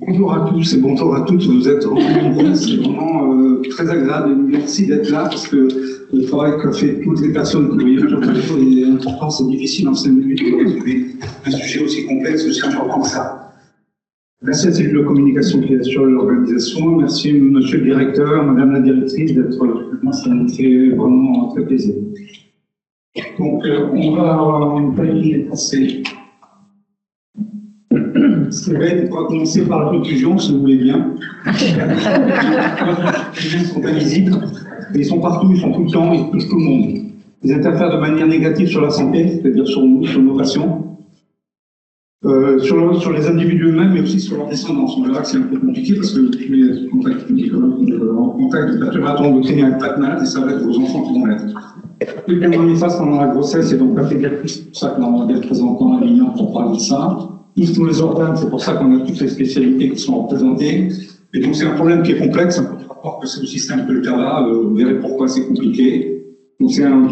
Bonjour à tous et bonjour à toutes, vous êtes nombreux, c'est vraiment très agréable et merci d'être là parce que le travail qu'a fait toutes les personnes que vous voyez aujourd'hui est important, c'est difficile en 5 minutes de résumer un sujet aussi complexe, aussi important que ça. Merci à cette de communication qui assure l'organisation, merci monsieur le directeur, madame la directrice d'être là, moi ça me fait vraiment très plaisir. Donc on va y passer. On va commencer par la conclusion, si vous voulez bien. Les gens sont invisibles, ils sont partout, ils sont tout le temps, ils touchent tout le monde. Ils interfèrent de manière négative sur la santé, c'est-à-dire sur nous, sur nos patients, sur les individus eux-mêmes, mais aussi sur leur descendance. On verra que c'est un peu compliqué parce que tous les contacts en contact de perturbateurs endocriniens avec pas de malade, et ça va être vos enfants qui vont l'être. Le premier phase pendant la grossesse, c'est donc la pédiatrie, c'est pour ça que dans le représentant à Avignon pour parler de ça. Tous les organes, c'est pour ça qu'on a toutes les spécialités qui sont représentées. Et donc c'est un problème qui est complexe, par rapport que c'est le système que le cas là, vous verrez pourquoi c'est compliqué. Donc c'est un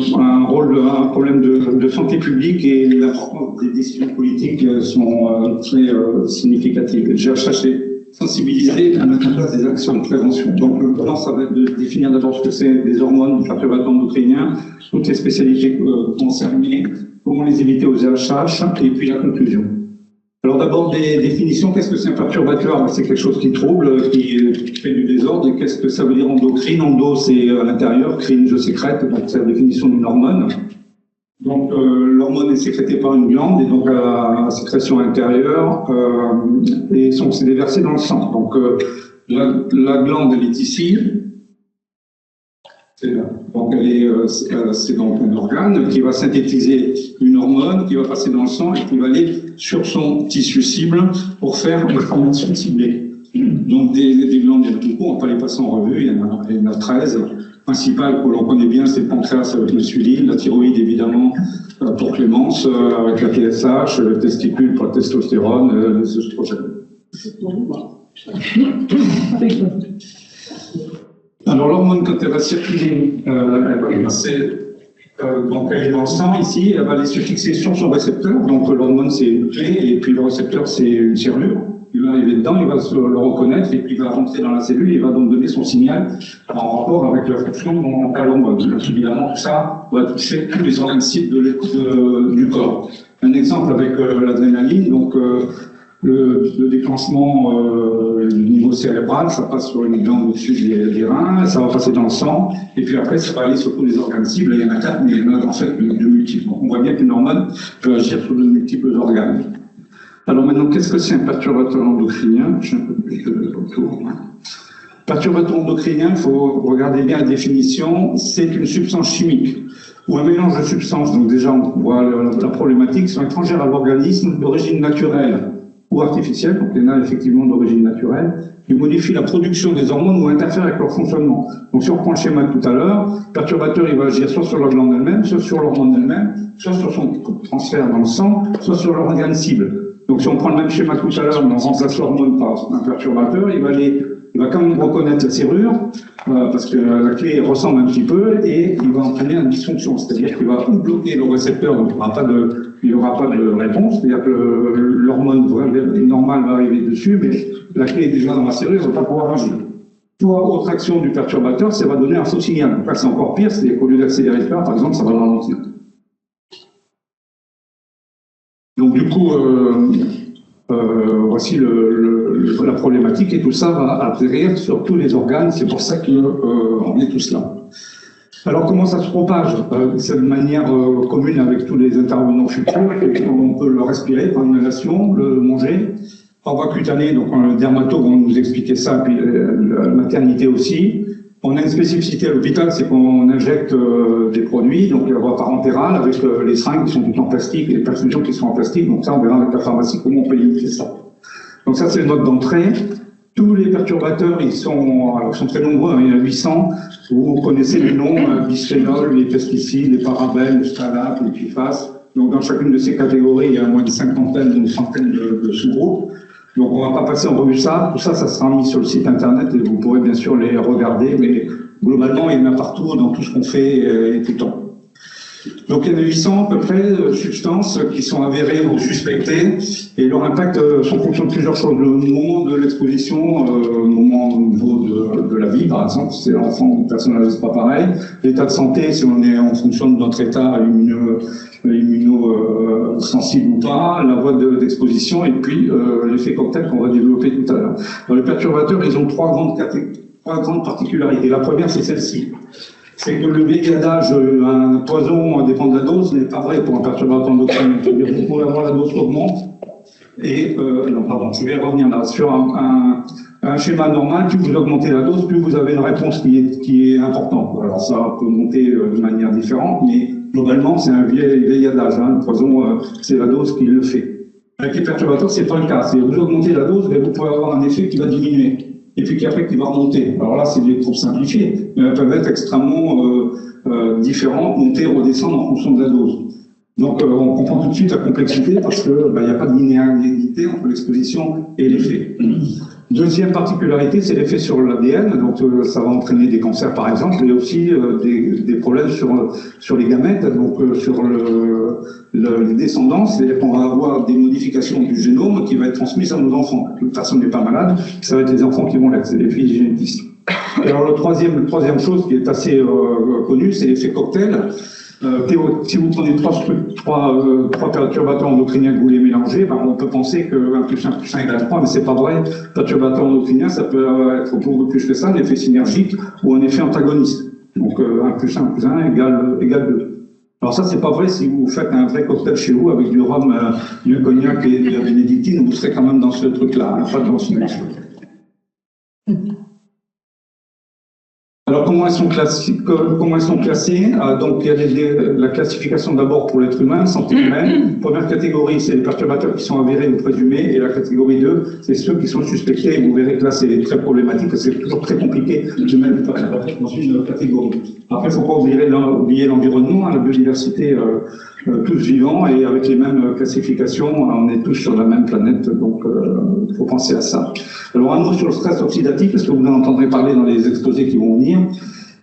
problème de santé publique et l'importance des décisions politiques sont très significatives. Le GHH est sensibilisé à mettre en place des actions de prévention. Donc le plan, ça va être de définir d'abord ce que c'est des hormones, des perturbateurs endocriniens, toutes les spécialités concernées, comment les éviter aux GHH, et puis la conclusion. Alors d'abord des définitions, qu'est-ce que c'est un perturbateur? C'est quelque chose qui trouble, qui fait du désordre, et qu'est-ce que ça veut dire endocrine? Endo c'est à l'intérieur, crine je sécrète, donc c'est la définition d'une hormone. Donc l'hormone est sécrétée par une glande, et donc la sécrétion intérieure, et c'est déversé dans le sang. Donc la glande elle est ici, c'est là. Donc c'est donc un organe qui va synthétiser une hormone, qui va passer dans le sang et qui va aller sur son tissu cible pour faire une formation ciblée. Donc des glandes, il y en a beaucoup, on ne va pas les passer en revue, il y en a 13. Le principal que l'on connaît bien, c'est le pancréas avec l'insuline, la thyroïde évidemment pour Clémence, avec la TSH, le testicule pour la testostérone, les oestrogènes. Alors l'hormone, quand elle va circuler, elle va passer, donc elle est dans le sang ici, elle va aller se fixer sur son récepteur. Donc l'hormone c'est une clé et puis le récepteur c'est une serrure. Il va arriver dedans, il va le reconnaître et puis il va rentrer dans la cellule et il va donc donner son signal en rapport avec la fonction dont a l'hormone. Évidemment tout ça va toucher tous les organes cibles du corps. Un exemple avec l'adrénaline, donc le déclenchement du niveau cérébral, ça passe sur une glande au-dessus des reins, ça va passer dans le sang, et puis après ça va aller sur tous les organes cibles. Il y en a 4, mais il y en a en fait de multiples. Donc on voit bien qu'une hormone peut agir sur de multiples organes. Alors maintenant, qu'est-ce que c'est un perturbateur endocrinien? J'ai un peu plus de retour. Perturbateur endocrinien, il faut regarder bien la définition, c'est une substance chimique ou un mélange de substances. Donc déjà, on voit la problématique, sont étrangères à l'organisme d'origine naturelle ou artificielle, donc il y en a effectivement d'origine naturelle, qui modifient la production des hormones ou interfèrent avec leur fonctionnement. Donc si on reprend le schéma de tout à l'heure, le perturbateur il va agir soit sur la glande elle-même, soit sur l'hormone elle-même, soit sur son transfert dans le sang, soit sur l'organe cible. Donc si on prend le même schéma que tout à l'heure, on remplace l'hormone par un perturbateur, il va quand même reconnaître la serrure, parce que la clé ressemble un petit peu, et il va entraîner une dysfonction, c'est-à-dire qu'il va ou bloquer le récepteur, donc il n'y aura pas de réponse, c'est-à-dire que l'hormone normale va arriver dessus, mais la clé est déjà dans la serrure, il ne va pas pouvoir agir. Soit autre action du perturbateur, ça va donner un faux signal. Donc là, c'est encore pire, c'est qu'au lieu d'accélérer le par exemple, ça va ralentir. Donc du coup, voici la problématique, et tout ça va atterrir sur tous les organes, c'est pour ça qu'on est tous là. Alors comment ça se propage? C'est de manière commune avec tous les intervenants futurs, on peut le respirer par inhalation, le manger, par voie cutanée, donc le dermato va nous expliquer ça, puis la maternité aussi. On a une spécificité à l'hôpital, c'est qu'on injecte des produits, donc la voie parentérale avec les seringues qui sont toutes en plastique, les perfusions qui sont en plastique, donc ça on verra avec la pharmacie comment on peut limiter ça. Donc ça c'est le mode d'entrée. Tous les perturbateurs, ils sont très nombreux, hein, il y en a 800, vous connaissez les noms, bisphénol, les pesticides, les parabènes, les phtalates, les PFAS. Donc dans chacune de ces catégories, il y a moins de cinquantaine ou une centaine de sous-groupes. Donc on ne va pas passer en revue ça, tout ça, ça sera mis sur le site internet et vous pourrez bien sûr les regarder, mais globalement il y en a partout dans tout ce qu'on fait et tout le temps. Donc il y a 800 à peu près substances qui sont avérées ou suspectées, et leur impact sont en fonction de plusieurs choses. Le moment de l'exposition, le moment au niveau de la vie, par exemple, si c'est l'enfant ou une personne âgée, c'est pas pareil. L'état de santé, si on est en fonction de notre état immunosensible ou pas, la voie d'exposition, et puis l'effet cocktail qu'on va développer tout à l'heure. Dans les perturbateurs, ils ont trois grandes particularités. La première, c'est celle-ci. C'est que le végétage, un poison dépend de la dose, ce n'est pas vrai pour un perturbateur endocrinien. C'est-à-dire que vous pouvez avoir la dose qui augmente, et, non, pardon, je vais revenir là, sur un schéma normal, plus vous augmentez la dose, plus vous avez une réponse qui est importante. Alors ça peut monter de manière différente, mais globalement, c'est un vieil adage, hein. Le poison, c'est la dose qui le fait. Avec les perturbateurs, c'est pas le cas. C'est vous augmentez la dose, mais vous pouvez avoir un effet qui va diminuer, et puis après qui va remonter. Alors là, c'est des troubles simplifiés, mais elles peuvent être extrêmement différentes, monter, redescendre en fonction de la dose. Donc on comprend tout de suite la complexité parce qu'il n'y a pas de linéarité entre l'exposition et l'effet. Deuxième particularité, c'est l'effet sur l'ADN, donc ça va entraîner des cancers par exemple, et aussi des problèmes sur les gamètes, donc sur les descendants, c'est-à-dire qu'on va avoir des modifications du génome qui va être transmises à nos enfants. Toute personne n'est pas malade, ça va être les enfants qui vont l'être, c'est les filles génétistes. Et alors la troisième chose qui est assez connue, c'est l'effet cocktail. Si vous prenez trois perturbateurs endocriniens que vous les mélangez, on peut penser que 1 plus 1 plus 1 égale 3, mais c'est pas vrai. Perturbateur endocrinien, ça peut être beaucoup plus que ça, un effet synergique ou un effet antagoniste. Donc 1 plus 1 plus 1 égale 2. Alors ça, c'est pas vrai si vous faites un vrai cocktail chez vous avec du rhum, du cognac et de la bénédictine, vous serez quand même dans ce truc-là, pas dans ce truc. Alors, comment elles sont classées? Donc, il y a la classification d'abord pour l'être humain, santé humaine. Première catégorie, c'est les perturbateurs qui sont avérés ou présumés. Et la catégorie 2, c'est ceux qui sont suspectés. Vous verrez que là, c'est très problématique, parce que c'est toujours très compliqué de mettre les perturbateurs dans une catégorie. Après, il ne faut pas oublier l'environnement, la biodiversité, tous vivants, et avec les mêmes classifications, on est tous sur la même planète, donc il faut penser à ça. Alors, un mot sur le stress oxydatif, parce que vous en entendrez parler dans les exposés qui vont venir.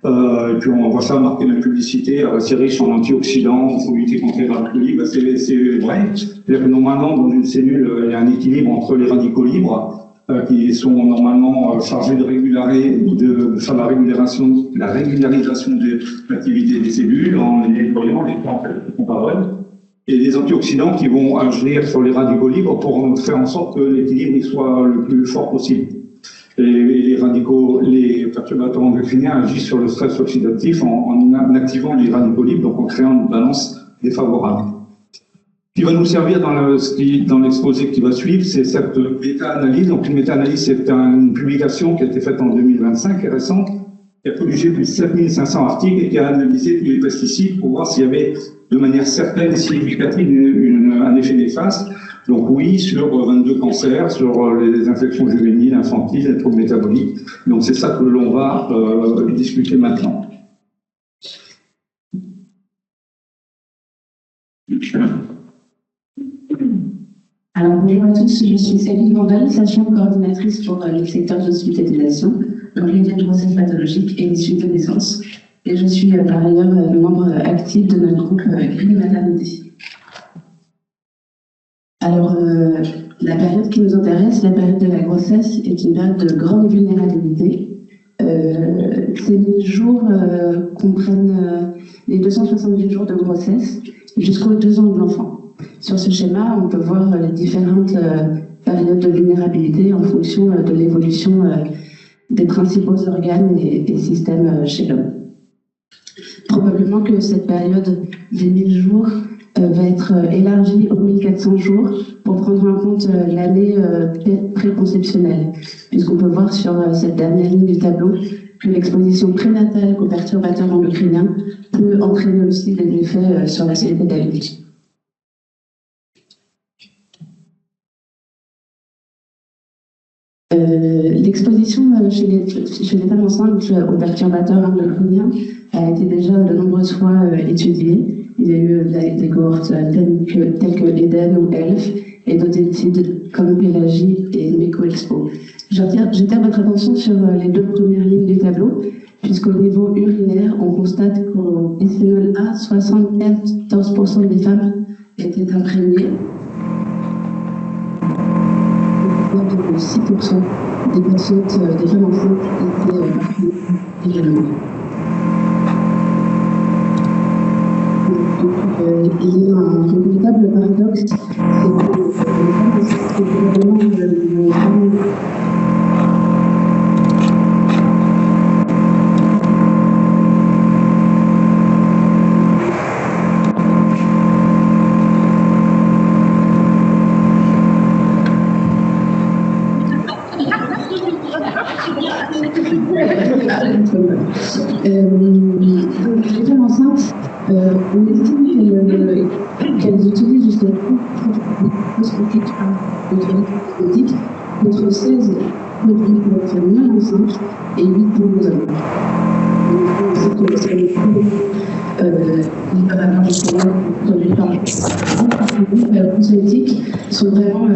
Et puis on voit ça marqué dans la publicité, c'est riche en antioxydants, il faut lutter contre les radicaux libres. C'est vrai. C'est-à-dire que normalement, dans une cellule, il y a un équilibre entre les radicaux libres, qui sont normalement chargés de faire la régularisation de l'activité des cellules, en les nettoyant, les temps qui sont pas vrais, et les antioxydants qui vont agir sur les radicaux libres pour faire en sorte que l'équilibre soit le plus fort possible. Et les perturbateurs endocriniens agissent sur le stress oxydatif en activant les radicaux libres, donc en créant une balance défavorable. Ce qui va nous servir dans l'exposé qui va suivre, c'est cette méta-analyse. Donc une méta-analyse, c'est une publication qui a été faite en 2025, qui est récente, qui a publié plus de 7500 articles et qui a analysé tous les pesticides pour voir s'il y avait de manière certaine et significative un effet néfaste. Donc oui, sur 22 cancers, sur les infections juvéniles, infantiles, les troubles métaboliques. Donc c'est ça que l'on va discuter maintenant. Alors bonjour à tous, je suis Céline Vandel, sage-femme coordinatrice pour le secteur d'hospitalisation, donc les liens de grossesse pathologique et les suites de naissance. Et je suis par ailleurs membre actif de notre groupe Grille Maternité. Alors, la période qui nous intéresse, la période de la grossesse, est une période de grande vulnérabilité. Ces 1000 jours comprennent les 270 jours de grossesse jusqu'aux 2 ans de l'enfant. Sur ce schéma, on peut voir les différentes périodes de vulnérabilité en fonction de l'évolution des principaux organes et systèmes chez l'homme. Probablement que cette période des 1000 jours va être élargie aux 1400 jours pour prendre en compte l'année préconceptionnelle, puisqu'on peut voir sur cette dernière ligne du tableau que l'exposition prénatale aux perturbateurs endocriniens peut entraîner aussi des effets sur la santé d'adulte. L'exposition chez les femmes enceintes aux perturbateurs endocriniens a été déjà de nombreuses fois étudiée. Il y a eu des cohortes telles que Eden ou ELF et d'autres études comme Pélagie et MecoExpo. J'attire votre attention sur les deux premières lignes du tableau, puisqu'au niveau urinaire, on constate qu'au bisphénol A, 74% des femmes étaient imprégnées. 6% des patientes, des femmes enceintes étaient imprégnées également. Il y a un véritable paradoxe, c'est que les femmes enceintes sont également les femmes enceintes, on estime qu'elles utilisent jusqu'à 30 contre 16 produits pour les femmes non enceintes et 8 pour les hommes. On sait que les cosmétiques sont vraiment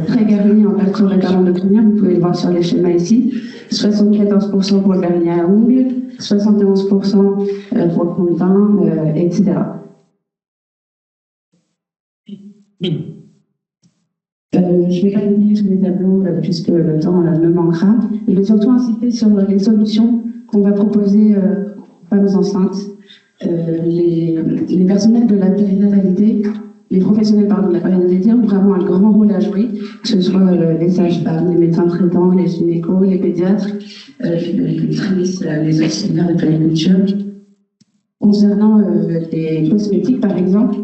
très garnis en perturbateurs endocriniens. Vous pouvez le voir sur les schémas ici. 74% pour le vernis à ongles, 71% pour le fond de teint, etc. Je vais pas revenir sur les tableaux puisque le temps me manquera. Je vais surtout insister sur les solutions qu'on va proposer aux femmes enceintes. Les personnels de la périnatalité, les professionnels de la périnatalité ont vraiment un grand rôle à jouer, que ce soit les sages-femmes, les médecins traitants, les gynécos, les pédiatres, les puéricultrices, les auxiliaires de puériculture. Concernant les cosmétiques, par exemple,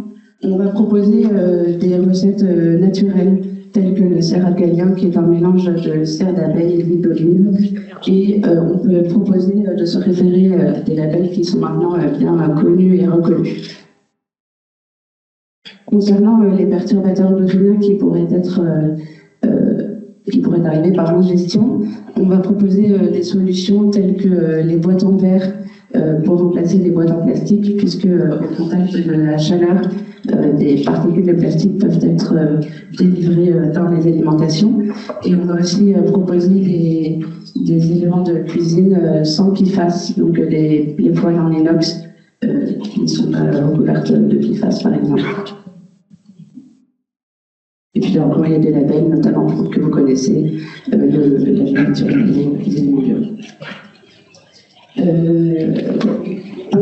on va proposer des recettes naturelles, telles que le cère galien, qui est un mélange de cère d'abeille et d'huile d'olive. Et on peut proposer de se référer à des labels qui sont maintenant bien connus et reconnus. Concernant les perturbateurs endocriniens qui pourraient arriver par l'ingestion, on va proposer des solutions telles que les boîtes en verre pour remplacer les boîtes en plastique, puisque au contact de la chaleur, des particules de plastique peuvent être délivrées dans les alimentations. Et on va aussi proposer des éléments de cuisine sans PFAS, donc les poêles en inox qui ne sont pas recouvertes de PFAS, par exemple. Et puis encore, il y a des labels, notamment que vous connaissez, la fermeture des aliments bio. Un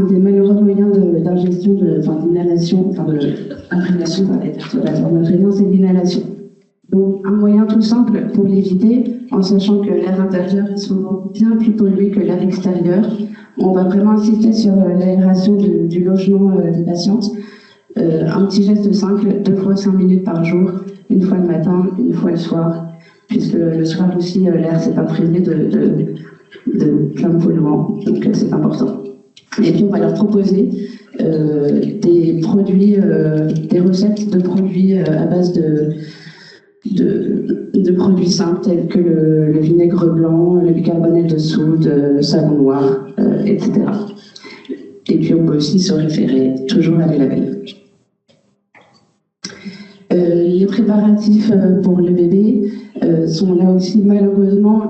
des malheureux moyens d'ingestion, d'inhalation, d'imprégnation par les perturbateurs endocriniens, c'est l'inhalation. Donc, un moyen tout simple pour l'éviter, en sachant que l'air intérieur est souvent bien plus pollué que l'air extérieur, on va vraiment insister sur l'aération du logement des patientes. Un petit geste simple, 2 fois 5 minutes par jour, une fois le matin, une fois le soir, puisque le soir aussi, l'air s'est imprégné de plein de polluants, donc c'est important. Et puis on va leur proposer des produits, des recettes de produits à base de produits simples tels que le vinaigre blanc, le bicarbonate de soude, le savon noir, etc. Et puis on peut aussi se référer toujours à les labels. Les préparatifs pour le bébé sont là aussi malheureusement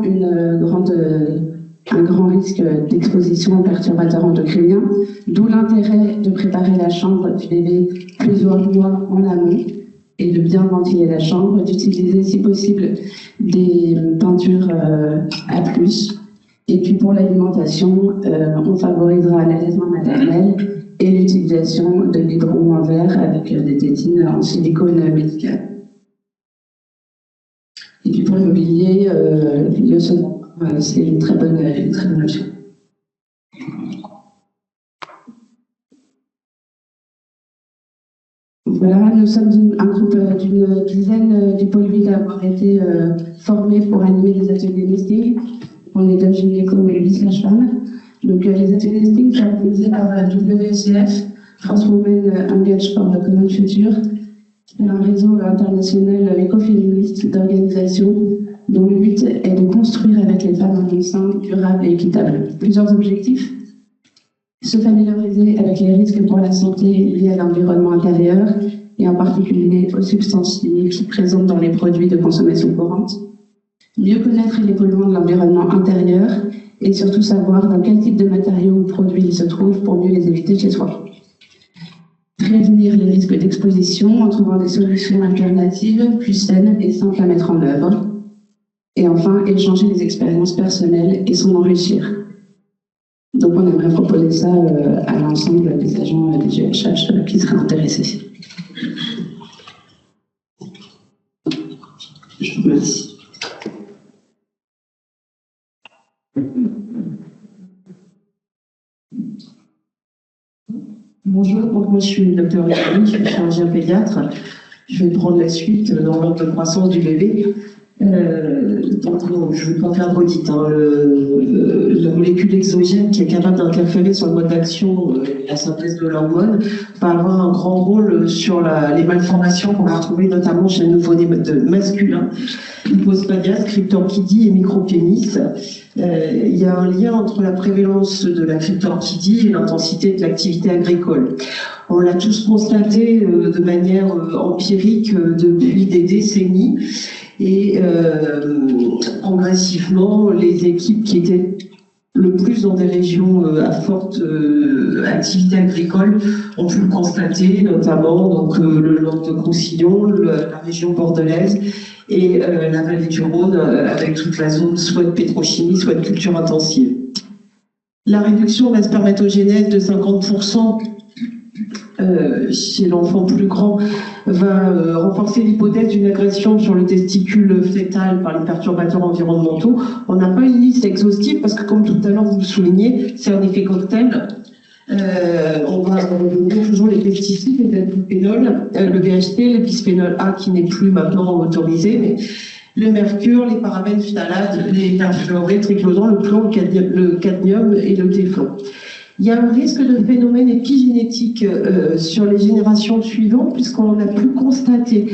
un grand risque d'exposition aux perturbateurs endocriniens, d'où l'intérêt de préparer la chambre du bébé plusieurs mois en amont et de bien ventiler la chambre, d'utiliser si possible des peintures A+. Et puis pour l'alimentation, on favorisera l'allaitement maternel et l'utilisation de biberons en verre avec des tétines en silicone médical. Et puis pour le mobilier, le second, c'est une très bonne option. Voilà, nous sommes un groupe d'une dizaine du pôle 8 à avoir été formés pour animer des ateliers nesting. On est 2 gynécos et 8 sages-femmes. Donc les ateliers nesting sont organisés par WECF, France Women Engaged for the Common Future, un réseau international écoféministe d'organisations dont le but est de construire avec les femmes un monde sain, durable et équitable. Plusieurs objectifs: se familiariser avec les risques pour la santé liés à l'environnement intérieur et en particulier aux substances chimiques présentes dans les produits de consommation courante, mieux connaître les polluants de l'environnement intérieur et surtout savoir dans quel type de matériaux ou produits ils se trouvent pour mieux les éviter chez soi. Prévenir les risques d'exposition en trouvant des solutions alternatives plus saines et simples à mettre en œuvre. Et enfin, échanger les expériences personnelles et s'en enrichir. Donc on aimerait proposer ça à l'ensemble des agents des GHH qui seraient intéressés. Je vous remercie. Bonjour, donc moi je suis le docteur Rémi, je suis chirurgien pédiatre. Je vais prendre la suite dans l'ordre de croissance du bébé. Donc non, je ne vais pas faire de redite. La molécule exogène qui est capable d'interférer sur le mode d'action et la synthèse de l'hormone va avoir un grand rôle sur les malformations qu'on va retrouver notamment chez le nouveau-né masculin, hypospadias, cryptorchidie et micropénis. Il y a un lien entre la prévalence de la cryptorchidie et l'intensité de l'activité agricole. On l'a tous constaté de manière empirique depuis des décennies. Et progressivement, les équipes qui étaient le plus dans des régions à forte activité agricole ont pu le constater, notamment donc, le Languedoc-Roussillon, la région bordelaise et la vallée du Rhône, avec toute la zone soit de pétrochimie, soit de culture intensive. La réduction de la spermatogénèse de 50% chez l'enfant plus grand va renforcer l'hypothèse d'une agression sur le testicule fœtal par les perturbateurs environnementaux. On n'a pas une liste exhaustive parce que, comme tout à l'heure vous le soulignez, c'est un effet cocktail. On va revenir toujours les pesticides, les biphénols, le BHT, le bisphénol A qui n'est plus maintenant autorisé, mais le mercure, les parabènes, phtalates, les perfluorés, triclosan, le plomb, le cadmium et le téflon. Il y a un risque de phénomène épigénétique sur les générations suivantes, puisqu'on a pu constater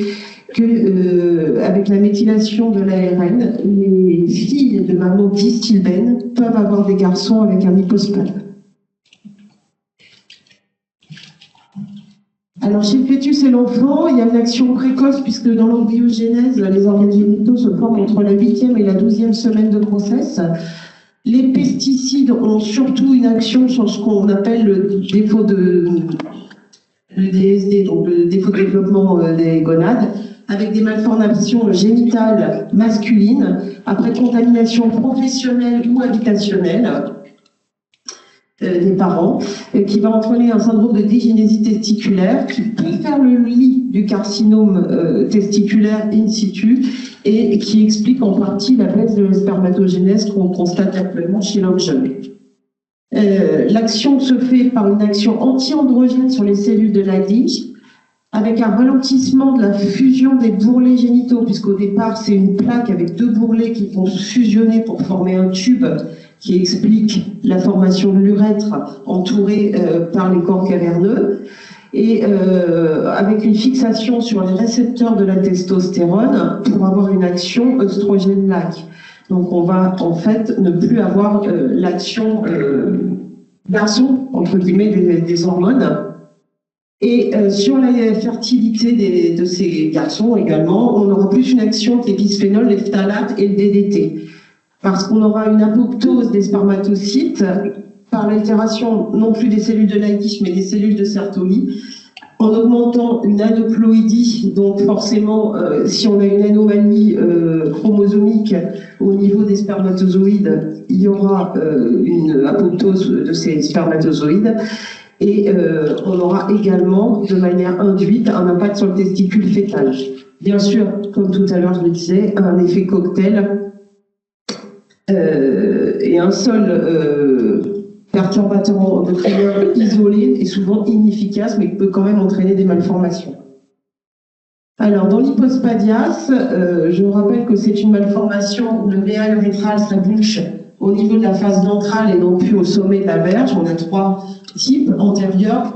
que, avec la méthylation de l'ARN, les filles de maman dystilbène peuvent avoir des garçons avec un hypospad. Alors, chez le fœtus et l'enfant, il y a une action précoce, puisque dans l'embryogenèse, les organes génitaux se forment entre la 8e et la 12e semaine de grossesse. Les pesticides ont surtout une action sur ce qu'on appelle le défaut le DSD, donc le défaut de développement des gonades, avec des malformations génitales masculines, après contamination professionnelle ou habitationnelle des parents, qui va entraîner un syndrome de dégénésie testiculaire qui peut faire le lit du carcinome testiculaire in situ et qui explique en partie la baisse de la spermatogénèse qu'on constate actuellement chez l'homme jeune. L'action se fait par une action anti-androgène sur les cellules de Leydig, avec un ralentissement de la fusion des bourrelets génitaux, puisqu'au départ c'est une plaque avec deux bourrelets qui vont se fusionner pour former un tube qui explique la formation de l'urètre entouré par les corps caverneux, et avec une fixation sur les récepteurs de la testostérone pour avoir une action œstrogène-lac. Donc on va en fait ne plus avoir l'action garçon, entre guillemets, des hormones. Et sur la fertilité de ces garçons également, on aura plus une action que les bisphénols, les phtalates et le DDT. Parce qu'on aura une apoptose des spermatocytes par l'altération non plus des cellules de Leydig, mais des cellules de Sertoli, en augmentant une aneuploïdie. Donc forcément, si on a une anomalie chromosomique au niveau des spermatozoïdes, il y aura une apoptose de ces spermatozoïdes. Et on aura également, de manière induite, un impact sur le testicule fœtal. Bien sûr, comme tout à l'heure je le disais, un effet cocktail et un seul perturbateur endocrinien isolé est souvent inefficace, mais peut quand même entraîner des malformations. Alors, dans l'hypospadias, je rappelle que c'est une malformation où le méal rétral, sa bouche, au niveau de la face ventrale et non plus au sommet de la verge. On a trois types antérieurs.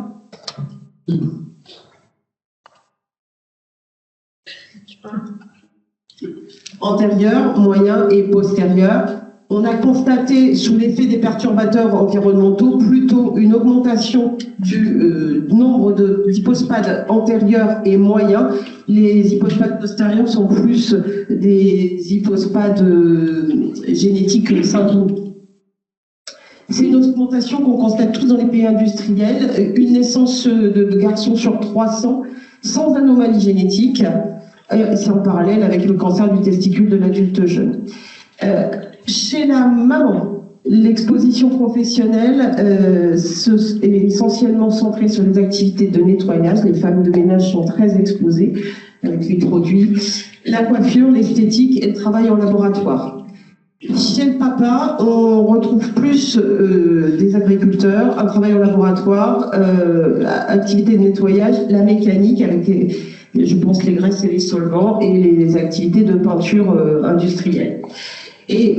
antérieur, moyen et postérieur. On a constaté, sous l'effet des perturbateurs environnementaux, plutôt une augmentation du nombre d'hypospades antérieurs et moyens. Les hypospades postérieurs sont plus des hypospades génétiques syndromes. C'est une augmentation qu'on constate tous dans les pays industriels, une naissance de garçons sur 300 sans anomalie génétique. C'est en parallèle avec le cancer du testicule de l'adulte jeune. Chez la maman, l'exposition professionnelle est essentiellement centrée sur les activités de nettoyage. Les femmes de ménage sont très exposées avec les produits, la coiffure, l'esthétique et le travail en laboratoire. Chez le papa, on retrouve plus des agriculteurs, un travail en laboratoire, activités de nettoyage, la mécanique avec je pense les graisses et les solvants et les activités de peinture industrielle. Et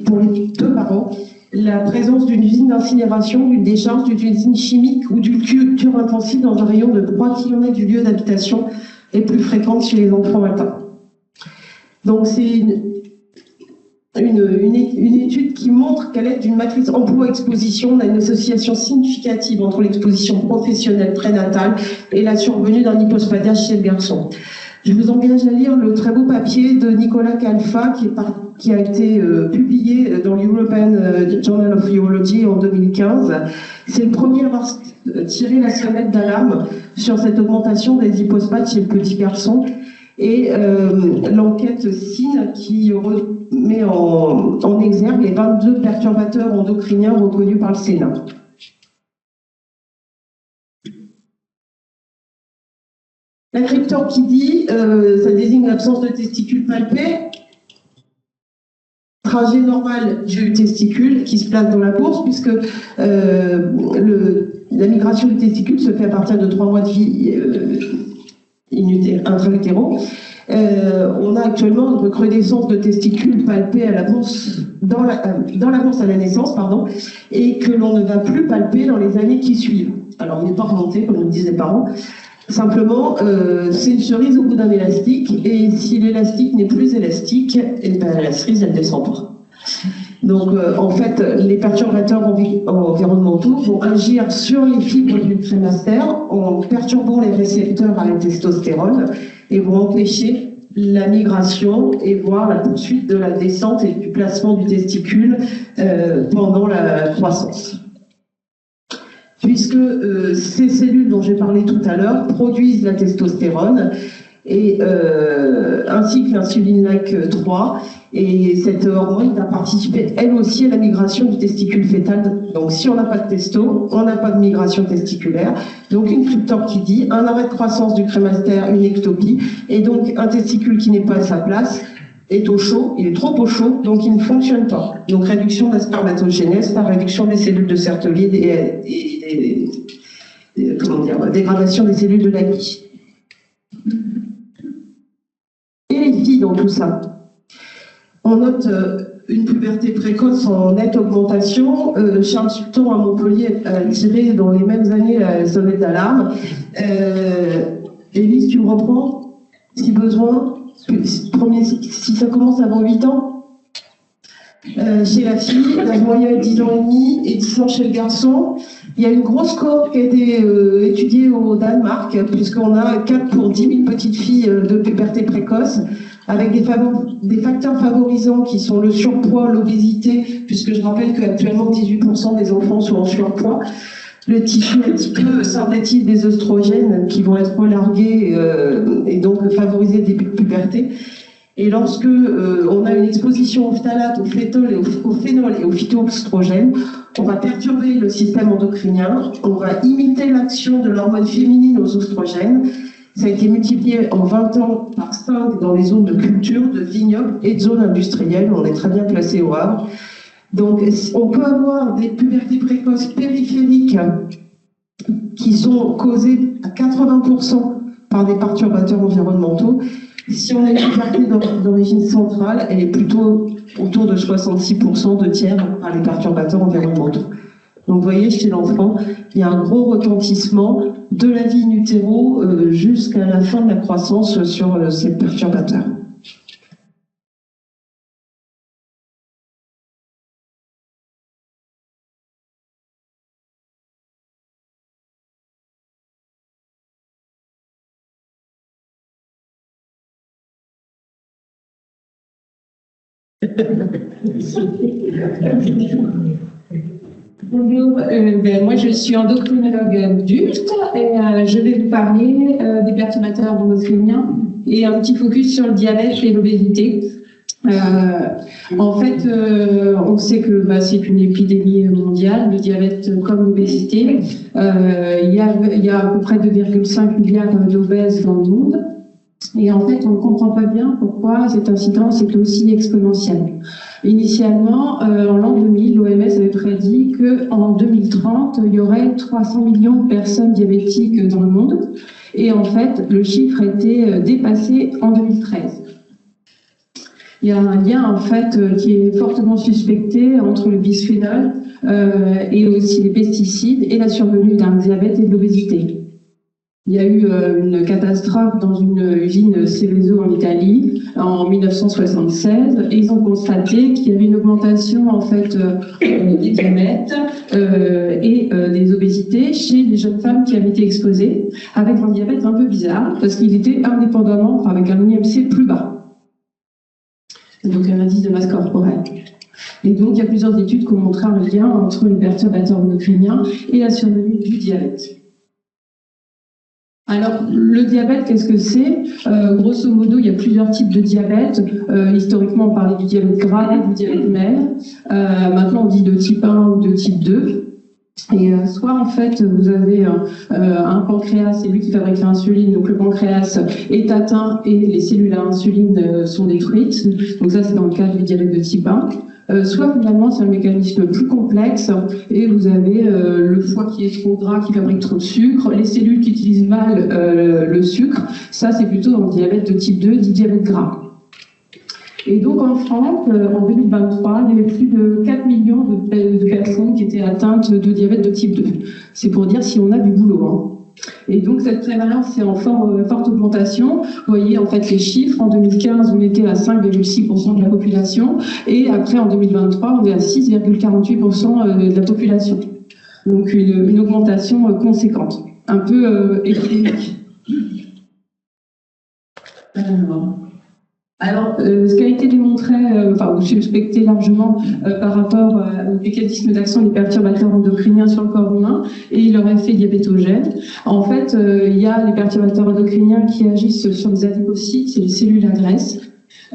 pour les deux parents, la présence d'une usine d'incinération, d'une décharge, d'une usine chimique ou d'une culture intensive dans un rayon de 3 km du lieu d'habitation est plus fréquente chez les enfants atteints. Donc c'est une étude qui montre qu'à l'aide d'une matrice emploi-exposition, on a une association significative entre l'exposition professionnelle prénatale et la survenue d'un hypospadage chez le garçon. Je vous engage à lire le très beau papier de Nicolas Calfa qui a été publié dans l'European Journal of Urology en 2015. C'est le premier à avoir tiré la sonnette d'alarme sur cette augmentation des hypospades chez le petit garçon. Et l'enquête SIN qui met en exergue les 22 perturbateurs endocriniens reconnus par le Sénat. La cryptorchidie, ça désigne l'absence de testicules palpés. Trajet normal du testicule qui se place dans la bourse, puisque la migration du testicule se fait à partir de 3 mois de vie intra-utéraux. On a actuellement une recrudescence de testicules palpés à la bourse, dans la bourse à la naissance, et que l'on ne va plus palper dans les années qui suivent. Alors, on n'est pas remonté, comme nous disent les parents. Simplement, c'est une cerise au bout d'un élastique, et si l'élastique n'est plus élastique, et ben, la cerise, elle descend pas. Donc, en fait, les perturbateurs environnementaux vont agir sur les fibres du crémaster en perturbant les récepteurs à la testostérone et vont empêcher la migration et voire la poursuite de la descente et du placement du testicule pendant la croissance. Puisque ces cellules dont j'ai parlé tout à l'heure produisent la testostérone et ainsi que l'insuline-like 3, et cette hormone va participer elle aussi à la migration du testicule fœtal. Donc si on n'a pas de testo, on n'a pas de migration testiculaire, donc une cryptorchidie, un arrêt de croissance du crémaster, une ectopie, et donc un testicule qui n'est pas à sa place est au chaud, il est trop au chaud, donc il ne fonctionne pas. Donc réduction de la spermatogénèse par réduction des cellules de Sertoli et dégradation des cellules de Lachy. Et les filles dans tout ça, on note une puberté précoce en nette augmentation. Charles Sultan à Montpellier a tiré dans les mêmes années la sonnette d'alarme. Élise, tu me reprends si besoin. Si ça commence avant 8 ans, chez la fille, l'âge moyen est 10 ans et demi et 10 ans chez le garçon. Il y a une grosse cohorte qui a été étudiée au Danemark, puisqu'on a 4 pour 10 000 petites filles de puberté précoce, avec des facteurs favorisants qui sont le surpoids, l'obésité, puisque je rappelle qu'actuellement 18% des enfants sont en surpoids, le tissu un petit peu synthétique des œstrogènes qui vont être relargués et donc favoriser des pubertés. Et lorsque on a une exposition au phtalate, au phétol et au phénol et au phytoestrogène, on va perturber le système endocrinien, on va imiter l'action de l'hormone féminine aux oestrogènes. Ça a été multiplié en 20 ans par 5 dans les zones de culture, de vignobles et de zones industrielles. On est très bien placé au Havre. Donc, on peut avoir des pubertés précoces périphériques qui sont causées à 80% par des perturbateurs environnementaux. Si on a une puberté d'origine centrale, elle est plutôt autour de 66% de tiers par les perturbateurs environnementaux. Donc, vous voyez, chez l'enfant, il y a un gros retentissement de la vie in utero jusqu'à la fin de la croissance sur ces perturbateurs. Bonjour, moi je suis endocrinologue adulte et je vais vous parler des perturbateurs endocriniens et un petit focus sur le diabète et l'obésité. En fait, on sait que c'est une épidémie mondiale, le diabète comme l'obésité. Il y a à peu près 2,5 milliards d'obèses dans le monde. Et en fait, on ne comprend pas bien pourquoi cette incidence est aussi exponentielle. Initialement, en l'an 2000, l'OMS avait prédit qu'en 2030, il y aurait 300 millions de personnes diabétiques dans le monde. Et en fait, le chiffre a été dépassé en 2013. Il y a un lien en fait qui est fortement suspecté entre le bisphénol et aussi les pesticides et la survenue d'un diabète et de l'obésité. Il y a eu une catastrophe dans une usine Seveso en Italie en 1976 et ils ont constaté qu'il y avait une augmentation en fait des diabètes et des obésités chez les jeunes femmes qui avaient été exposées avec un diabète un peu bizarre parce qu'il était indépendamment avec un IMC plus bas. Donc un indice de masse corporelle. Et donc il y a plusieurs études qui ont montré le lien entre les perturbateurs endocriniens et la survenue du diabète. Alors, le diabète, qu'est-ce que c'est? Grosso modo, il y a plusieurs types de diabète. Historiquement, on parlait du diabète gras et du diabète maigre. Maintenant, on dit de type 1 ou de type 2. Et soit, en fait, vous avez un pancréas, c'est lui qui fabrique l'insuline, donc le pancréas est atteint et les cellules à insuline sont détruites. Donc ça, c'est dans le cas du diabète de type 1. Soit finalement c'est un mécanisme plus complexe et vous avez le foie qui est trop gras, qui fabrique trop de sucre, les cellules qui utilisent mal le sucre, ça c'est plutôt dans le diabète de type 2, dit diabète gras. Et donc en France, en 2023, il y avait plus de 4 millions de personnes qui étaient atteintes de diabète de type 2. C'est pour dire si on a du boulot. Hein. Et donc cette prévalence est en forte augmentation. Vous voyez en fait les chiffres. En 2015, on était à 5,6% de la population et après en 2023, on est à 6,48% de la population. Donc une augmentation conséquente, un peu épidémique. Alors, ce qui a été démontré, ou suspecté largement par rapport au mécanisme d'action des perturbateurs endocriniens sur le corps humain et leur effet diabétogène. En fait, il y a les perturbateurs endocriniens qui agissent sur les adipocytes, c'est les cellules à graisse.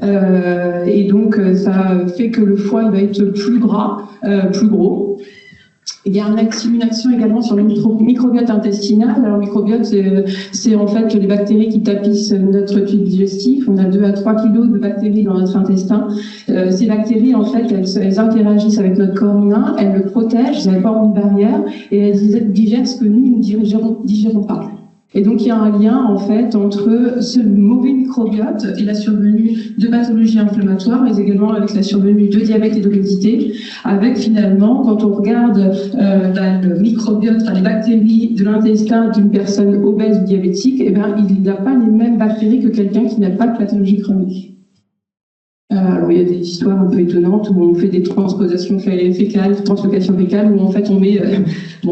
Et donc, ça fait que le foie il va être plus gras, plus gros. Il y a une action également sur le microbiote intestinal. Alors, le microbiote, c'est en fait les bactéries qui tapissent notre tube digestif. On a 2 à 3 kilos de bactéries dans notre intestin. Ces bactéries, en fait, elles interagissent avec notre corps humain, elles le protègent, elles forment une barrière et elles digèrent ce que nous ne digérons pas. Et donc, il y a un lien, en fait, entre ce mauvais microbiote et la survenue de pathologies inflammatoires, mais également avec la survenue de diabète et d'obésité, avec finalement, quand on regarde le microbiote, les bactéries de l'intestin d'une personne obèse ou diabétique, il n'a pas les mêmes bactéries que quelqu'un qui n'a pas de pathologie chronique. Alors, il y a des histoires un peu étonnantes où on fait des translocations fécales, où en fait on met...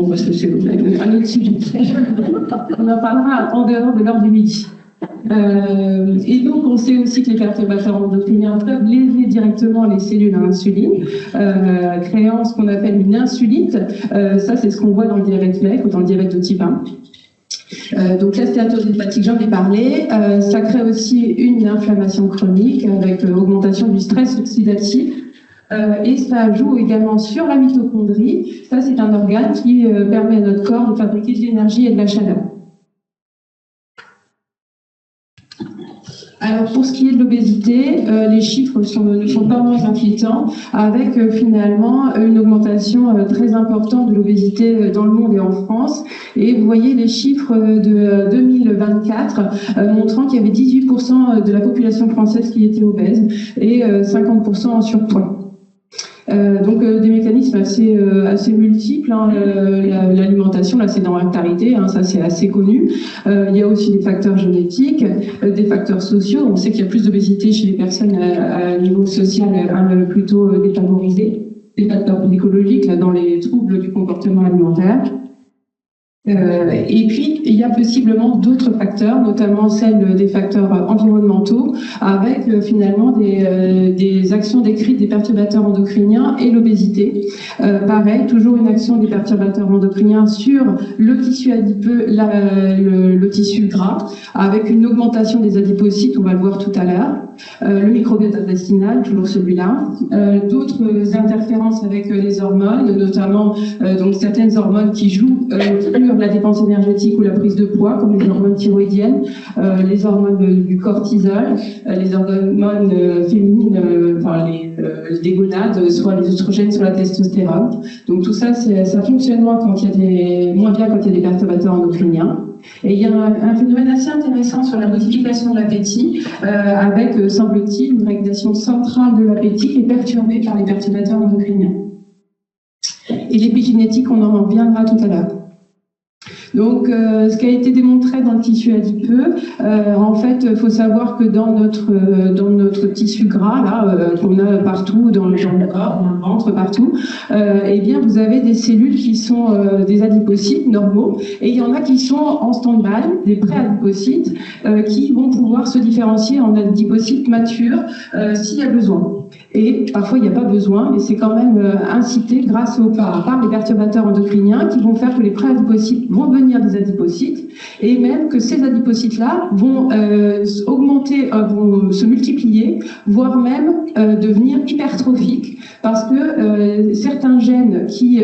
parce que c'est un autre sujet. On en parlera en dehors de l'heure du midi. Et donc, on sait aussi que les perturbateurs endocriniens peuvent léser directement les cellules à insuline, créant ce qu'on appelle une insulite. Ça, c'est ce qu'on voit dans le diabète maigre ou dans le diabète de type 1. Donc la stéatose hépatique, j'en ai parlé. Ça crée aussi une inflammation chronique avec augmentation du stress oxydatif. Et ça joue également sur la mitochondrie. Ça, c'est un organe qui permet à notre corps de fabriquer de l'énergie et de la chaleur. Alors, pour ce qui est de l'obésité, les chiffres ne sont pas moins inquiétants, avec finalement une augmentation très importante de l'obésité dans le monde et en France. Et vous voyez les chiffres de 2024 montrant qu'il y avait 18% de la population française qui était obèse et 50% en surpoids. Donc des mécanismes assez multiples. L'alimentation, la sédentarité, ça c'est assez connu. Il y a aussi des facteurs génétiques, des facteurs sociaux. On sait qu'il y a plus d'obésité chez les personnes à niveau social plutôt défavorisées, des facteurs psychologiques dans les troubles du comportement alimentaire. Et puis, il y a possiblement d'autres facteurs, notamment celles des facteurs environnementaux, avec finalement des actions décrites des perturbateurs endocriniens et l'obésité. Pareil, toujours une action des perturbateurs endocriniens sur le tissu adipeux, le tissu gras, avec une augmentation des adipocytes, on va le voir tout à l'heure. Le microbiote intestinal, toujours celui-là. D'autres interférences avec les hormones, notamment donc certaines hormones qui jouent sur la dépense énergétique ou la prise de poids, comme les hormones thyroïdiennes, les hormones du cortisol, les hormones féminines, enfin des gonades, soit les oestrogènes, soit la testostérone. Donc tout ça, ça fonctionne moins bien quand il y a des perturbateurs endocriniens. Et il y a un phénomène assez intéressant sur la modification de l'appétit, avec, semble-t-il, une régulation centrale de l'appétit qui est perturbée par les perturbateurs endocriniens. Et l'épigénétique, on en reviendra tout à l'heure. Donc, ce qui a été démontré dans le tissu adipeux, en fait, il faut savoir que dans notre tissu gras, là, qu'on a partout, dans le corps, dans le ventre, partout, eh bien, vous avez des cellules qui sont des adipocytes normaux, et il y en a qui sont en stand-by, des pré-adipocytes, qui vont pouvoir se différencier en adipocytes matures s'il y a besoin. Et parfois, il n'y a pas besoin, mais c'est quand même incité grâce par les perturbateurs endocriniens qui vont faire que les pré-adipocytes vont devenir des adipocytes et même que ces adipocytes-là vont augmenter, vont se multiplier, voire même devenir hypertrophiques parce que certains gènes qui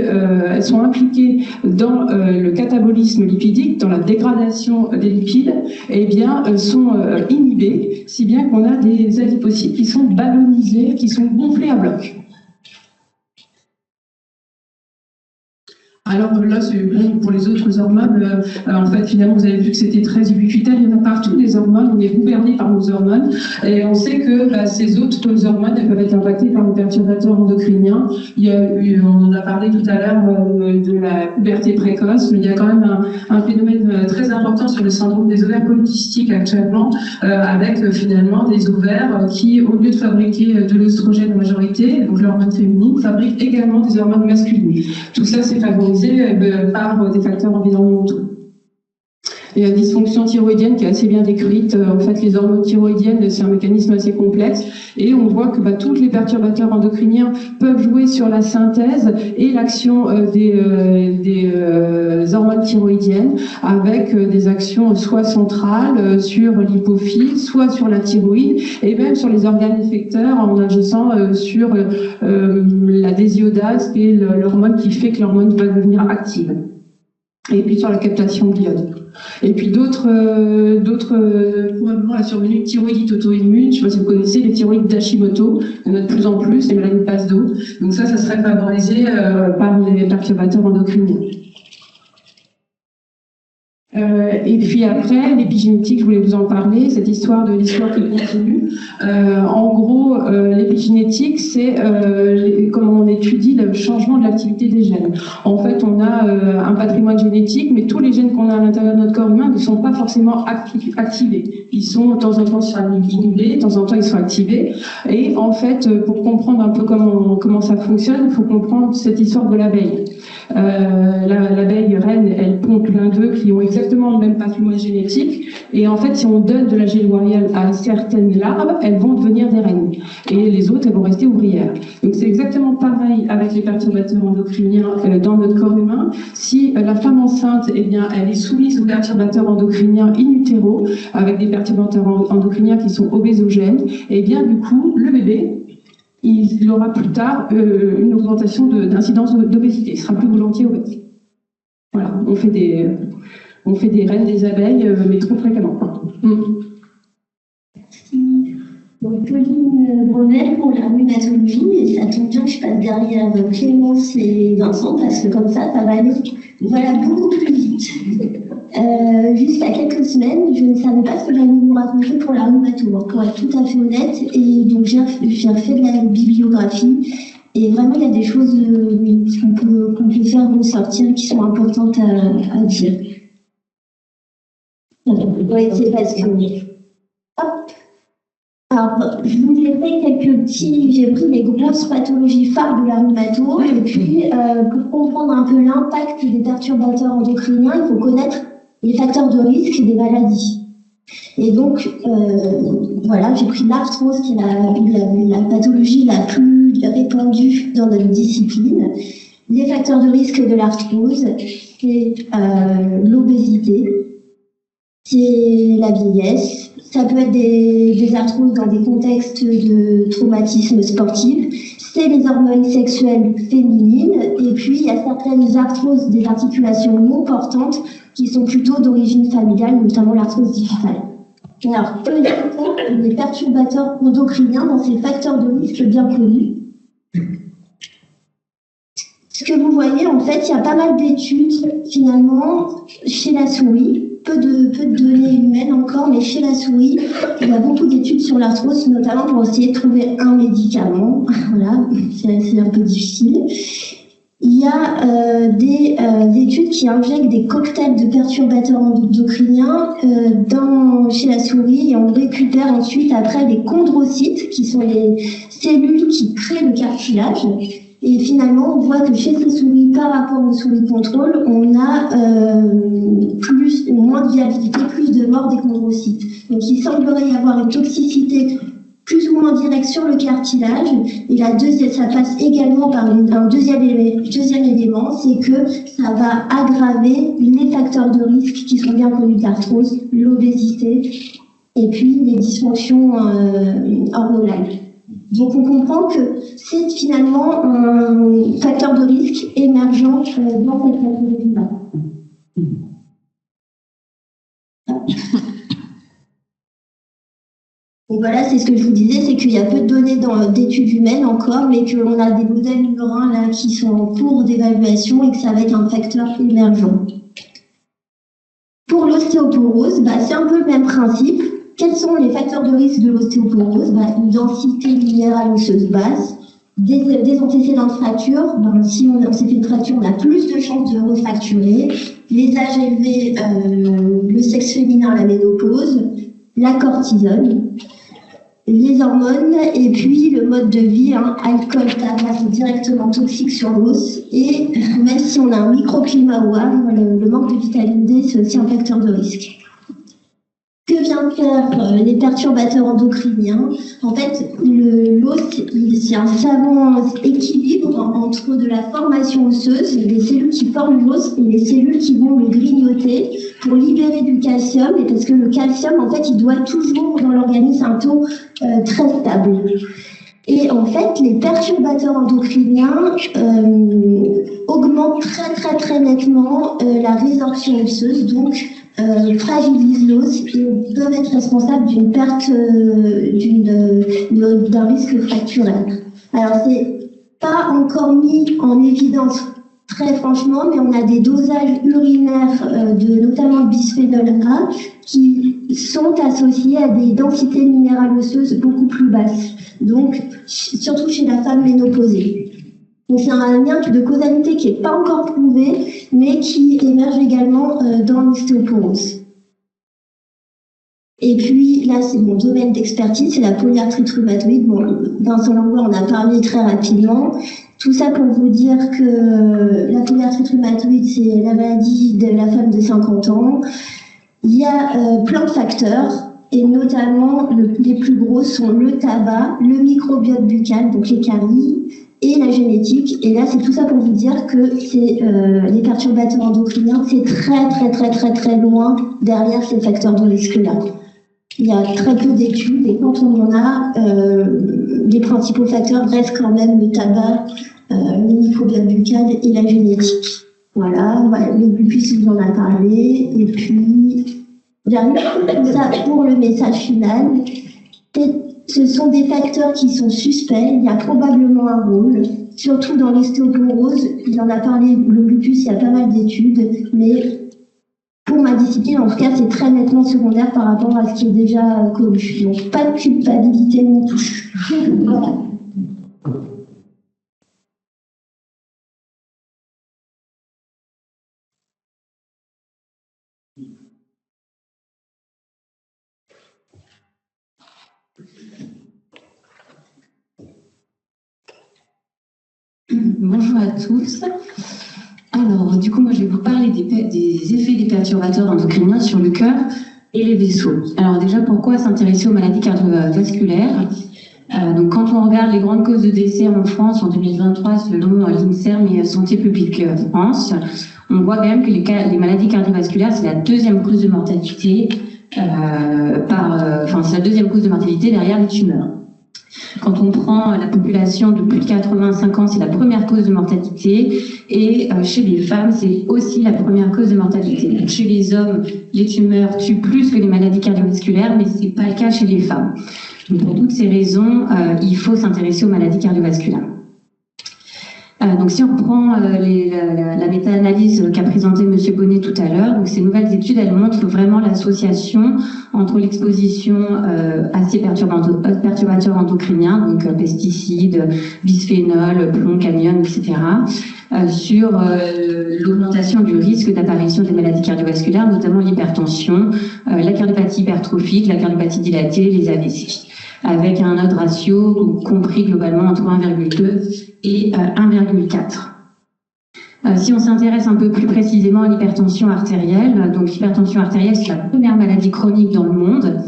sont impliqués dans le catabolisme lipidique, dans la dégradation des lipides, eh bien, sont inhibés, si bien qu'on a des adipocytes qui sont ballonisés, qui sont gonflés à bloc. Alors là, c'est bon pour les autres hormones. En fait, finalement, vous avez vu que c'était très ubiquitaire. Il y en a partout des hormones. On est gouverné par nos hormones. Et on sait que ces autres hormones, elles peuvent être impactées par les perturbateurs endocriniens. On en a parlé tout à l'heure de la puberté précoce. Il y a quand même un phénomène très important sur le syndrome des ovaires polykystiques actuellement, avec finalement des ovaires qui, au lieu de fabriquer de l'œstrogène en majorité, donc l'hormone féminine, fabriquent également des hormones masculines. Tout ça, c'est favorisé par des facteurs environnementaux. Il y a la dysfonction thyroïdienne qui est assez bien décrite. En fait, les hormones thyroïdiennes, c'est un mécanisme assez complexe. Et on voit que tous les perturbateurs endocriniens peuvent jouer sur la synthèse et l'action des hormones thyroïdiennes avec des actions soit centrales sur l'hypophyse, soit sur la thyroïde et même sur les organes effecteurs en agissant sur la désiodase qui est l'hormone qui fait que l'hormone va devenir active. Et puis sur la captation de l'iode. Et puis d'autres probablement la survenue de thyroïdite auto-immune, je ne sais pas si vous connaissez les thyroïdes d'Hashimoto, il y en a de plus en plus, les maladies de passe d'eau. Donc ça serait favorisé par les perturbateurs endocriniens. Et puis après, l'épigénétique, je voulais vous en parler, cette histoire qui continue. En gros, l'épigénétique, c'est comment on étudie le changement de l'activité des gènes. En fait, on a un patrimoine génétique, mais tous les gènes qu'on a à l'intérieur de notre corps humain ne sont pas forcément activés. Ils sont de temps en temps inhibés, de temps en temps ils sont activés. Et en fait, pour comprendre un peu comment ça fonctionne, il faut comprendre cette histoire de l'abeille. L'abeille reine, elle pond plein d'œufs qui ont exactement le même patrimoine génétique. Et en fait, si on donne de la gelée loyale à certaines larves, elles vont devenir des reines. Et les autres, elles vont rester ouvrières. Donc c'est exactement pareil avec les perturbateurs endocriniens dans notre corps humain. Si la femme enceinte, eh bien, elle est soumise aux perturbateurs endocriniens in utero, avec des perturbateurs endocriniens qui sont obésogènes, eh bien, du coup, le bébé, il aura plus tard une augmentation d'incidence d'obésité. Il sera plus volontiers obèse. Voilà, on fait des reines des abeilles, mais trop fréquemment. Donc, Pauline Bonnet pour la rhumatologie, et ça tombe bien que je passe derrière Clémence et Vincent, parce que comme ça va aller beaucoup plus vite. Jusqu'à quelques semaines, je ne savais pas ce que j'allais vous raconter pour la rhumato, pour être tout à fait honnête, et donc j'ai refait de la bibliographie, et vraiment il y a des choses qu'on peut faire ressortir qui sont importantes à dire. Oui, c'est parce que... Hop. Alors, je vous ai fait j'ai pris les grosses pathologies phares de la rhumato, et puis pour comprendre un peu l'impact des perturbateurs endocriniens, il faut connaître les facteurs de risque des maladies. Et donc, voilà, j'ai pris l'arthrose, qui est la pathologie la plus répandue dans notre discipline. Les facteurs de risque de l'arthrose, c'est l'obésité, c'est la vieillesse, ça peut être des arthroses dans des contextes de traumatisme sportif, c'est les hormones sexuelles féminines, et puis il y a certaines arthroses des articulations non portantes qui sont plutôt d'origine familiale, notamment l'arthrose digitale. Alors, les perturbateurs endocriniens dans ces facteurs de risque bien connus. Ce que vous voyez, en fait, il y a pas mal d'études, finalement, chez la souris. Peu de données humaines encore, mais chez la souris, il y a beaucoup d'études sur l'arthrose, notamment pour essayer de trouver un médicament. Voilà, c'est un peu difficile. Il y a des études qui injectent des cocktails de perturbateurs endocriniens chez la souris, et on récupère ensuite après des chondrocytes, qui sont les cellules qui créent le cartilage. Et finalement, on voit que chez ces souris, par rapport aux souris contrôle, on a moins de viabilité, plus de mort des chondrocytes. Donc il semblerait y avoir une toxicité plus ou moins directe sur le cartilage. Et ça passe également par un deuxième élément, c'est que ça va aggraver les facteurs de risque qui sont bien connus de l'arthrose, l'obésité et puis les dysfonctions hormonales. Donc on comprend que c'est finalement un facteur de risque émergent dans cette pathologie-là. Donc voilà, c'est ce que je vous disais, c'est qu'il y a peu de données d'études humaines encore, mais qu'on a des modèles urins là qui sont en cours d'évaluation et que ça va être un facteur émergent. Pour l'ostéoporose, c'est un peu le même principe. Quels sont les facteurs de risque de l'ostéoporose? Une densité minérale osseuse basse, des antécédents de fracture. Si on s'est fait une fracture, on a plus de chances de refracturer. Les âges élevés, le sexe féminin, la ménopause, la cortisone, les hormones, et puis le mode de vie, alcool, tabac, c'est directement toxique sur l'os. Et même si on a un microclimat au Havre, le manque de vitamine D, c'est aussi un facteur de risque. Que viennent faire les perturbateurs endocriniens? En fait, l'os, c'est un savant équilibre entre de la formation osseuse, les cellules qui forment l'os, et les cellules qui vont le grignoter pour libérer du calcium, et parce que le calcium, en fait, il doit toujours dans l'organisme un taux très stable. Et en fait, les perturbateurs endocriniens augmentent très nettement la résorption osseuse, donc fragilisent l'os et peuvent être responsables d'une perte d'un risque fracturaire. Alors c'est pas encore mis en évidence très franchement, mais on a des dosages urinaires notamment de bisphénol A qui sont associés à des densités minérales osseuses beaucoup plus basses, donc surtout chez la femme ménopausée. Donc c'est un lien de causalité qui n'est pas encore prouvé, mais qui émerge également dans l'ostéoporose. Et puis là, c'est mon domaine d'expertise, c'est la polyarthrite rhumatoïde. Bon, Vincent Langlois en a parlé très rapidement. Tout ça pour vous dire que la polyarthrite rhumatoïde, c'est la maladie de la femme de 50 ans. Il y a plein de facteurs, et notamment les plus gros sont le tabac, le microbiote buccal, donc les caries, et la génétique. Et là, c'est tout ça pour vous dire que les perturbateurs endocriniens, c'est très loin derrière ces facteurs de risque-là. Il y a très peu d'études, et quand on en a, les principaux facteurs restent quand même le tabac, le microbiote buccal et la génétique. Voilà, le lupus, on en a parlé, et puis j'arrive comme ça pour le message final. Ce sont des facteurs qui sont suspects, il y a probablement un rôle, surtout dans l'ostéoporose. Il en a parlé, le lupus, il y a pas mal d'études, mais pour ma discipline, en tout cas, c'est très nettement secondaire par rapport à ce qui est déjà connu. Donc, pas de culpabilité non plus. Voilà. Bonjour à tous. Alors, du coup, moi, je vais vous parler des effets des perturbateurs endocriniens sur le cœur et les vaisseaux. Alors déjà, pourquoi s'intéresser aux maladies cardiovasculaires? Donc, quand on regarde les grandes causes de décès en France en 2023, selon l'INSERM et Santé publique France, on voit quand même que les maladies cardiovasculaires, c'est la deuxième cause de mortalité, c'est la deuxième cause de mortalité derrière les tumeurs. Quand on prend la population de plus de 85 ans, c'est la première cause de mortalité. Et chez les femmes, c'est aussi la première cause de mortalité. Donc, chez les hommes, les tumeurs tuent plus que les maladies cardiovasculaires, mais ce n'est pas le cas chez les femmes. Donc, pour toutes ces raisons, il faut s'intéresser aux maladies cardiovasculaires. Donc, si on reprend la méta-analyse qu'a présentée M. Bonnet tout à l'heure, donc ces nouvelles études, elles montrent vraiment l'association entre l'exposition à ces perturbateurs endocriniens, donc pesticides, bisphénol, plomb, cadmium, etc., sur l'augmentation du risque d'apparition des maladies cardiovasculaires, notamment l'hypertension, la cardiopathie hypertrophique, la cardiopathie dilatée, les AVC, avec un odds ratio compris globalement entre 1,2 et 1,4. Si on s'intéresse un peu plus précisément à l'hypertension artérielle, donc l'hypertension artérielle, c'est la première maladie chronique dans le monde.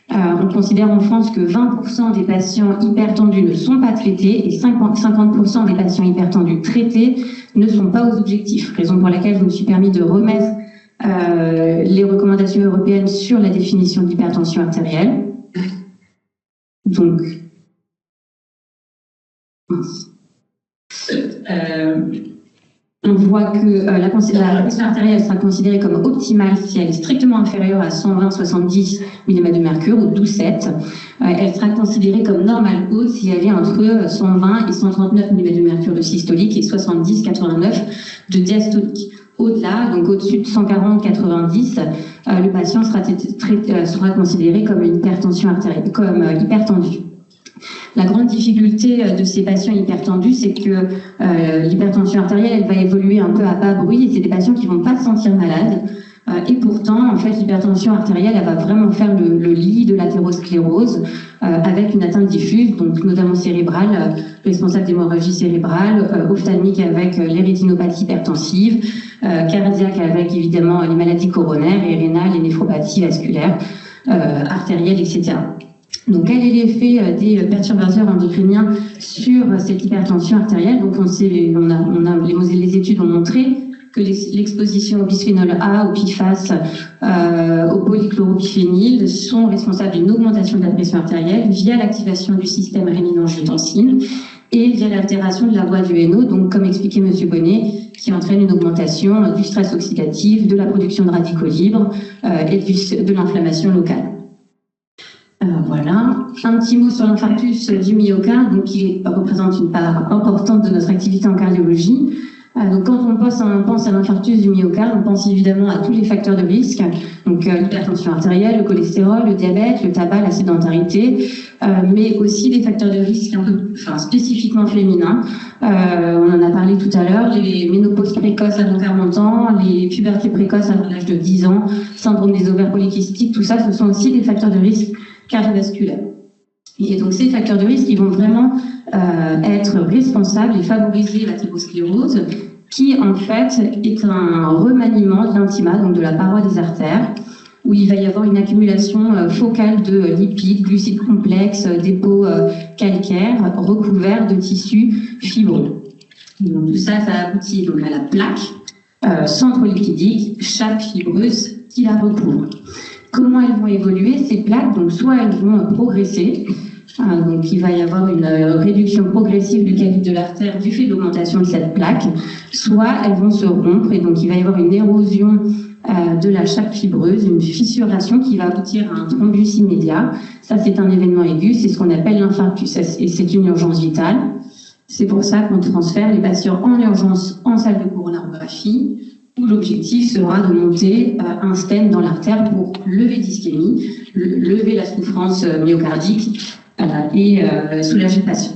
On considère en France que 20% des patients hypertendus ne sont pas traités et 50% des patients hypertendus traités ne sont pas aux objectifs, raison pour laquelle je me suis permis de remettre les recommandations européennes sur la définition de l'hypertension artérielle. Donc, on voit que la pression artérielle sera considérée comme optimale si elle est strictement inférieure à 120-70 mm de mercure ou 12,7. Elle sera considérée comme normale haute si elle est entre 120 et 139 mm de mercure de systolique et 70-89 de diastolique. Au-delà, donc au-dessus de 140-90, le patient sera considéré comme une hypertension artérielle, comme hypertendu. La grande difficulté de ces patients hypertendus, c'est que l'hypertension artérielle, elle va évoluer un peu à bas bruit et c'est des patients qui vont pas se sentir malades. Et pourtant, en fait, l'hypertension artérielle, elle va vraiment faire le lit de l'athérosclérose avec une atteinte diffuse, donc notamment cérébrale, responsable d'hémorragie cérébrale, ophtalmique avec les rétinopathies hypertensives, cardiaque avec évidemment les maladies coronaires et rénales, les néphropathies vasculaires, artérielles, etc. Donc, quel est l'effet des perturbateurs endocriniens sur cette hypertension artérielle? Donc, les études ont montré que l'exposition au bisphénol A, au PFAS, au polychloropyphényl sont responsables d'une augmentation de la pression artérielle via l'activation du système rénine-angiotensine et via l'altération de la voie du NO, donc comme expliqué M. Bonnet, qui entraîne une augmentation du stress oxydatif, de la production de radicaux libres et de l'inflammation locale. Voilà. Un petit mot sur l'infarctus du myocarde, donc qui représente une part importante de notre activité en cardiologie. Donc, quand on pense à l'infarctus du myocarde, on pense évidemment à tous les facteurs de risque, donc l'hypertension artérielle, le cholestérol, le diabète, le tabac, la sédentarité, mais aussi les facteurs de risque spécifiquement féminins. On en a parlé tout à l'heure, les ménopauses précoces avant 40 ans, les pubertés précoces avant l'âge de 10 ans, syndrome des ovaires polykystiques, tout ça, ce sont aussi des facteurs de risque cardiovasculaires. Et donc, ces facteurs de risque, ils vont vraiment être responsables et favoriser l'athérosclérose, qui en fait est un remaniement de l'intima, donc de la paroi des artères, où il va y avoir une accumulation focale de lipides, glucides complexes, dépôts calcaires recouverts de tissus fibreux. Donc, tout ça, ça aboutit donc à la plaque centrolipidique, chape fibreuse qui la recouvre. Comment elles vont évoluer, ces plaques? Donc, soit elles vont progresser, donc il va y avoir une réduction progressive du calibre de l'artère du fait de l'augmentation de cette plaque, soit elles vont se rompre et donc il va y avoir une érosion de la chape fibreuse, une fissuration qui va aboutir à un thrombus immédiat. Ça, c'est un événement aigu, c'est ce qu'on appelle l'infarctus et c'est une urgence vitale. C'est pour ça qu'on transfère les patients en urgence en salle de coronarographie, où l'objectif sera de monter un stent dans l'artère pour lever l'ischémie, lever la souffrance myocardique et soulager le patient.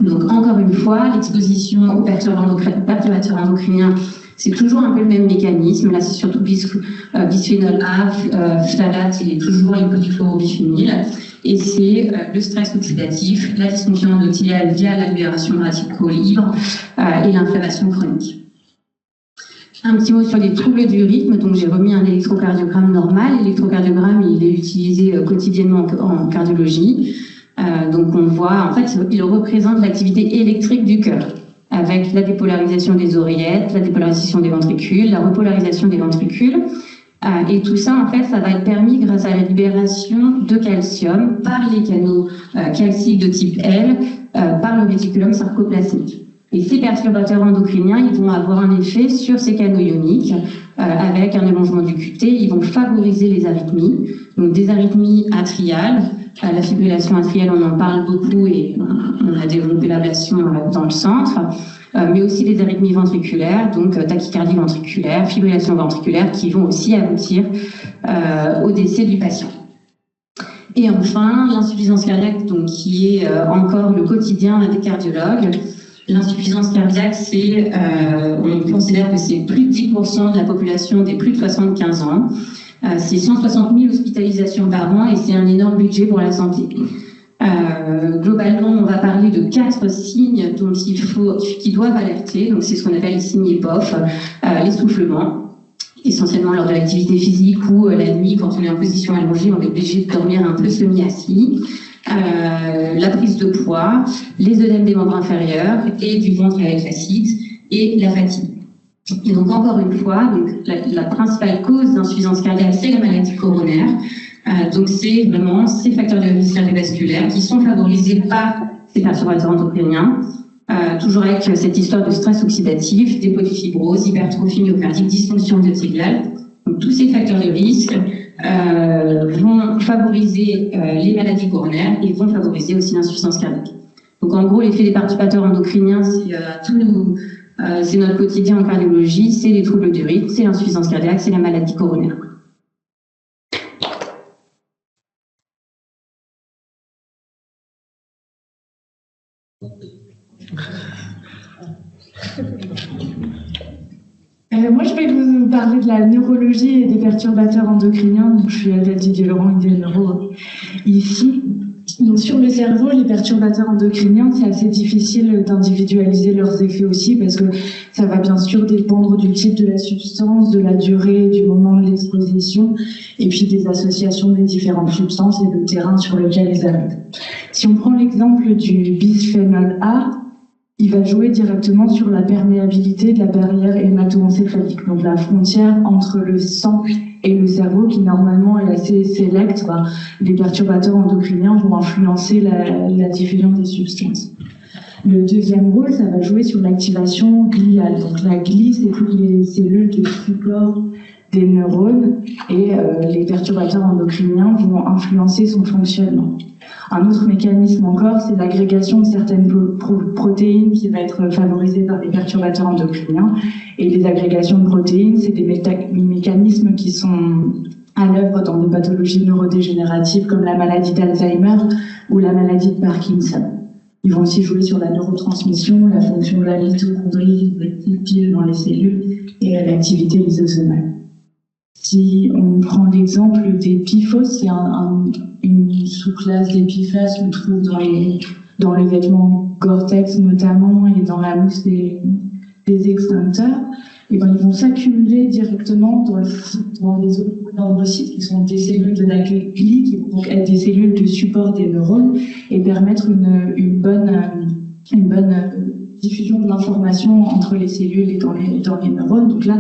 Donc, encore une fois, l'exposition aux perturbateurs endocriniens, c'est toujours un peu le même mécanisme. Là, c'est surtout bisphénol A, phtalate, il est toujours les polychloropyphényl. et c'est le stress oxydatif, la dysfonction endothéliale via la libération de radicaux libres et l'inflammation chronique. Un petit mot sur les troubles du rythme. Donc, j'ai remis un électrocardiogramme normal. L'électrocardiogramme, il est utilisé quotidiennement en cardiologie. Donc, on voit, en fait, il représente l'activité électrique du cœur, avec la dépolarisation des oreillettes, la dépolarisation des ventricules, la repolarisation des ventricules. Et tout ça, en fait, ça va être permis grâce à la libération de calcium par les canaux calciques de type L, par le réticulum sarcoplasmique. Et ces perturbateurs endocriniens, ils vont avoir un effet sur ces canaux ioniques avec un allongement du QT. Ils vont favoriser les arythmies, donc des arythmies atriales. La fibrillation atriale, on en parle beaucoup et on a développé l'ablation dans le centre, mais aussi les arythmies ventriculaires, donc tachycardie ventriculaire, fibrillation ventriculaire, qui vont aussi aboutir au décès du patient. Et enfin, l'insuffisance cardiaque, donc, qui est encore le quotidien des cardiologues. L'insuffisance cardiaque, on considère que c'est plus de 10% de la population des plus de 75 ans. C'est 160 000 hospitalisations par an et c'est un énorme budget pour la santé. Globalement, on va parler de 4 signes qui doivent alerter. Donc, c'est ce qu'on appelle les signes EPOF, l'essoufflement, essentiellement lors de l'activité physique ou la nuit, quand on est en position allongée, on est obligé de dormir un peu semi-assis. La prise de poids, les œdèmes des membres inférieurs et du ventre avec l'acide et la fatigue. Et donc encore une fois, donc, la principale cause d'insuffisance cardiaque, c'est la maladie coronaire. Donc c'est vraiment ces facteurs de risque cardiovasculaire qui sont favorisés par ces perturbateurs endocriniens. Toujours avec cette histoire de stress oxydatif, dépôt de fibrose, hypertrophie myocardique, dysfonction endothéliale. Donc tous ces facteurs de risque vont favoriser les maladies coronaires et vont favoriser aussi l'insuffisance cardiaque. Donc en gros, l'effet des perturbateurs endocriniens, c'est notre quotidien en cardiologie, c'est les troubles du rythme, c'est l'insuffisance cardiaque, c'est la maladie coronaire. Moi, je vais vous parler de la neurologie et des perturbateurs endocriniens. Donc, je suis Adèle Didier-Laurent, des neuro ici. Donc, sur le cerveau, les perturbateurs endocriniens, c'est assez difficile d'individualiser leurs effets aussi parce que ça va bien sûr dépendre du type de la substance, de la durée, du moment de l'exposition et puis des associations des différentes substances et le terrain sur lequel elles arrivent. Si on prend l'exemple du bisphénol A, il va jouer directement sur la perméabilité de la barrière hémato-encéphalique, donc la frontière entre le sang et le cerveau qui normalement est assez sélecte. Les perturbateurs endocriniens vont influencer la diffusion des substances. Le deuxième rôle, ça va jouer sur l'activation gliale. Donc la glie, c'est toutes les cellules de support des neurones et les perturbateurs endocriniens vont influencer son fonctionnement. Un autre mécanisme encore, c'est l'agrégation de certaines protéines qui va être favorisée par les perturbateurs endocriniens. Et les agrégations de protéines, c'est des mécanismes qui sont à l'œuvre dans des pathologies neurodégénératives comme la maladie d'Alzheimer ou la maladie de Parkinson. Ils vont aussi jouer sur la neurotransmission, la fonction de la mitochondrie, les petites piles dans les cellules et l'activité lysosomale. Si on prend l'exemple des PIFOS, c'est une sous-classe d'épiphases qu'on trouve dans les vêtements Gore-Tex notamment et dans la mousse des extincteurs, et ben, ils vont s'accumuler directement dans les dendrocytes qui sont des cellules de la glie, qui vont donc être des cellules de support des neurones et permettre une bonne diffusion de l'information entre les cellules et dans les neurones. Donc là,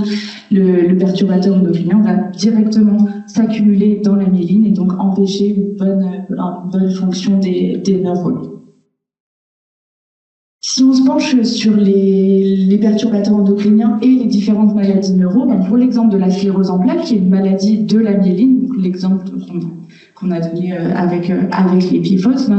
le perturbateur endocrinien va directement s'accumuler dans la myéline et donc empêcher une bonne fonction des neurones. Si on se penche sur les perturbateurs endocriniens et les différentes maladies neuro, pour l'exemple de la sclérose en plaques, qui est une maladie de la myéline, l'exemple qu'on a donné avec les PIFOS,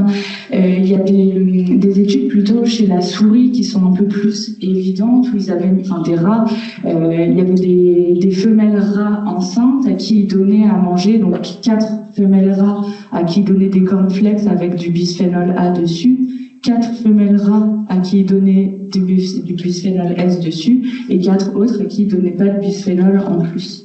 il y a des études plutôt chez la souris qui sont un peu plus évidentes, où ils avaient des rats, il y avait des femelles rats enceintes à qui ils donnaient à manger, donc 4 femelles rats à qui ils donnaient des cornflakes avec du bisphénol A dessus, 4 femelles rats à qui ils donnaient du bisphénol S dessus, et 4 autres à qui ils donnaient pas de bisphénol en plus.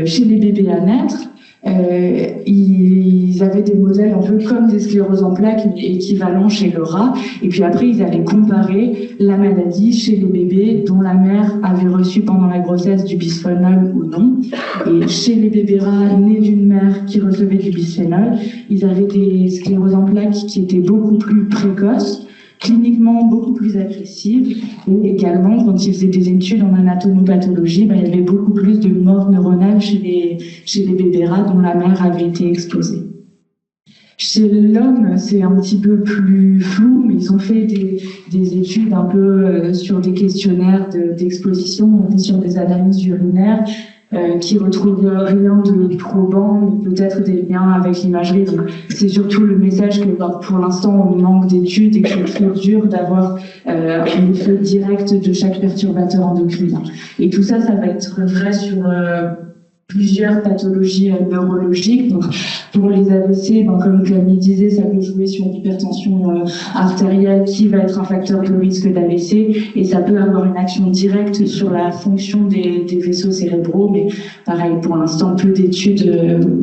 Chez les bébés à naître, Ils avaient des modèles un peu comme des scléroses en plaques équivalents chez le rat. Et puis après, ils allaient comparer la maladie chez les bébés dont la mère avait reçu pendant la grossesse du bisphénol ou non. Et chez les bébés rats nés d'une mère qui recevait du bisphénol, ils avaient des scléroses en plaques qui étaient beaucoup plus précoces, cliniquement beaucoup plus agressives, et également quand ils faisaient des études en anatomopathologie, il y avait beaucoup plus de morts neuronales chez les bébés rats dont la mère avait été exposée. Chez l'homme, c'est un petit peu plus flou, mais ils ont fait des études un peu sur des questionnaires d'exposition, sur des analyses urinaires, qui retrouvent rien de probant, mais peut-être des liens avec l'imagerie. Donc, c'est surtout le message que pour l'instant, on manque d'études et que c'est très dur d'avoir un effet direct de chaque perturbateur endocrinien. Et tout ça, ça va être vrai sur plusieurs pathologies neurologiques. Donc, pour les AVC, comme Camille disait, ça peut jouer sur l'hypertension artérielle qui va être un facteur de risque d'AVC, et ça peut avoir une action directe sur la fonction des vaisseaux cérébraux, mais pareil, pour l'instant, peu d'études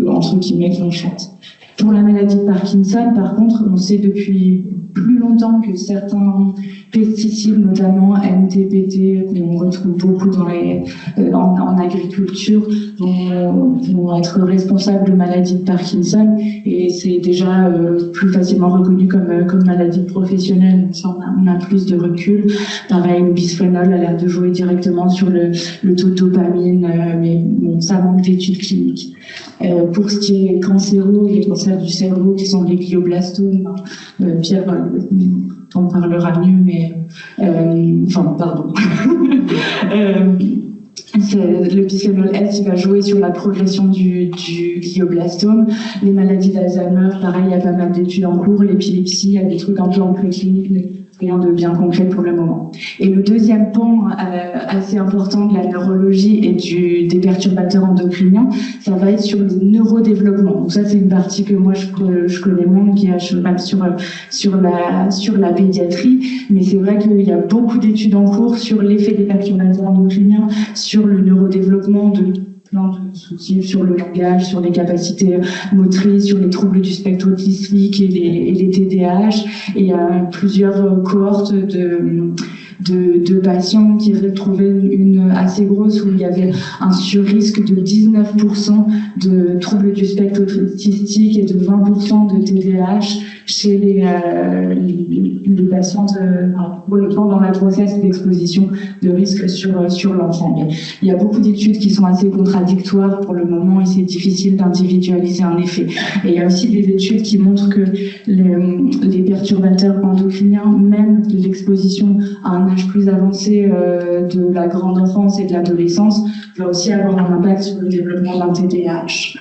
entre guillemets concrètes. Pour la maladie de Parkinson, par contre, on sait depuis plus longtemps que certains pesticides, notamment MTPT, qu'on retrouve beaucoup en agriculture, vont être responsables de maladie de Parkinson, et c'est déjà plus facilement reconnu comme maladie professionnelle, donc ça on a plus de recul. Pareil, le bisphénol a l'air de jouer directement sur le taux de dopamine, mais bon, ça manque d'études cliniques. Pour ce qui est cancéreux, les cancers du cerveau qui sont les glioblastomes, Pierre t'en parlera mieux, mais pardon. Le bisphénol S, il va jouer sur la progression du glioblastome. Les maladies d'Alzheimer, pareil, il y a pas mal d'études en cours. L'épilepsie, il y a des trucs un peu en préclinique, mais rien de bien concret pour le moment. Et le deuxième pan assez important de la neurologie et des perturbateurs endocriniens, ça va être sur le neurodéveloppement. Donc ça, c'est une partie que moi je connais moins, qui est à cheval sur la pédiatrie. Mais c'est vrai qu'il y a beaucoup d'études en cours sur l'effet des perturbateurs endocriniens, sur le neurodéveloppement de plein de soucis, sur le langage, sur les capacités motrices, sur les troubles du spectre autistique et les TDAH. Et il y a plusieurs cohortes de patients qui retrouvaient une assez grosse, où il y avait un surrisque de 19% de troubles du spectre autistique et de 20% de TDAH chez les patientes pendant la grossesse d'exposition de risque sur l'enfant. Mais il y a beaucoup d'études qui sont assez contradictoires pour le moment, et c'est difficile d'individualiser un effet. Et il y a aussi des études qui montrent que les perturbateurs endocriniens, même l'exposition à un âge plus avancé de la grande enfance et de l'adolescence, va aussi avoir un impact sur le développement d'un TDAH.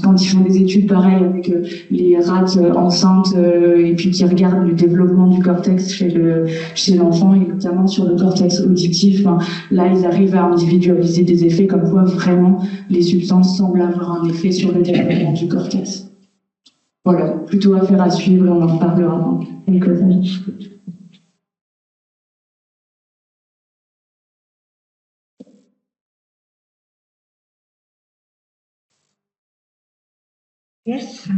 Quand ils font des études pareilles avec les rats enceintes et puis qui regardent le développement du cortex chez l'enfant, et notamment sur le cortex auditif, là ils arrivent à individualiser des effets comme quoi vraiment les substances semblent avoir un effet sur le développement du cortex. Voilà, plutôt affaire à suivre, on en reparlera dans quelques années. Yes.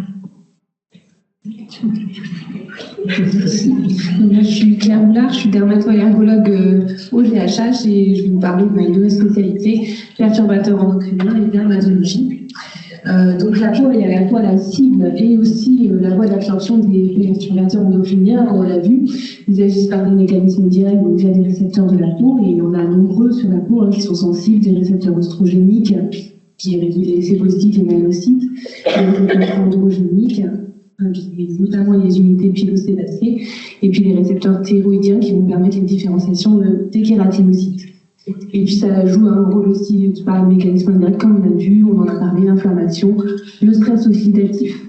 Je suis Claire Boulard, je suis dermatologologue au GHH, et je vais vous parler de ma deux spécialités, perturbateurs endocriniens et dermatologie. Donc la peau est à la fois la cible et aussi la voie d'absorption des perturbateurs endocriniens. On l'a vu, ils agissent par des mécanismes directs, donc via des récepteurs de la peau, et on a nombreux sur la peau qui sont sensibles, des récepteurs oestrogéniques qui régulent les sébocytes et mélocytes, les récepteurs androgéniques, notamment les unités pilocébacées, et puis les récepteurs thyroïdiens qui vont permettre la différenciation des kératinocytes. Et puis ça joue un rôle aussi par le mécanisme indirect, comme on a vu, on en a parlé, l'inflammation, le stress oxydatif.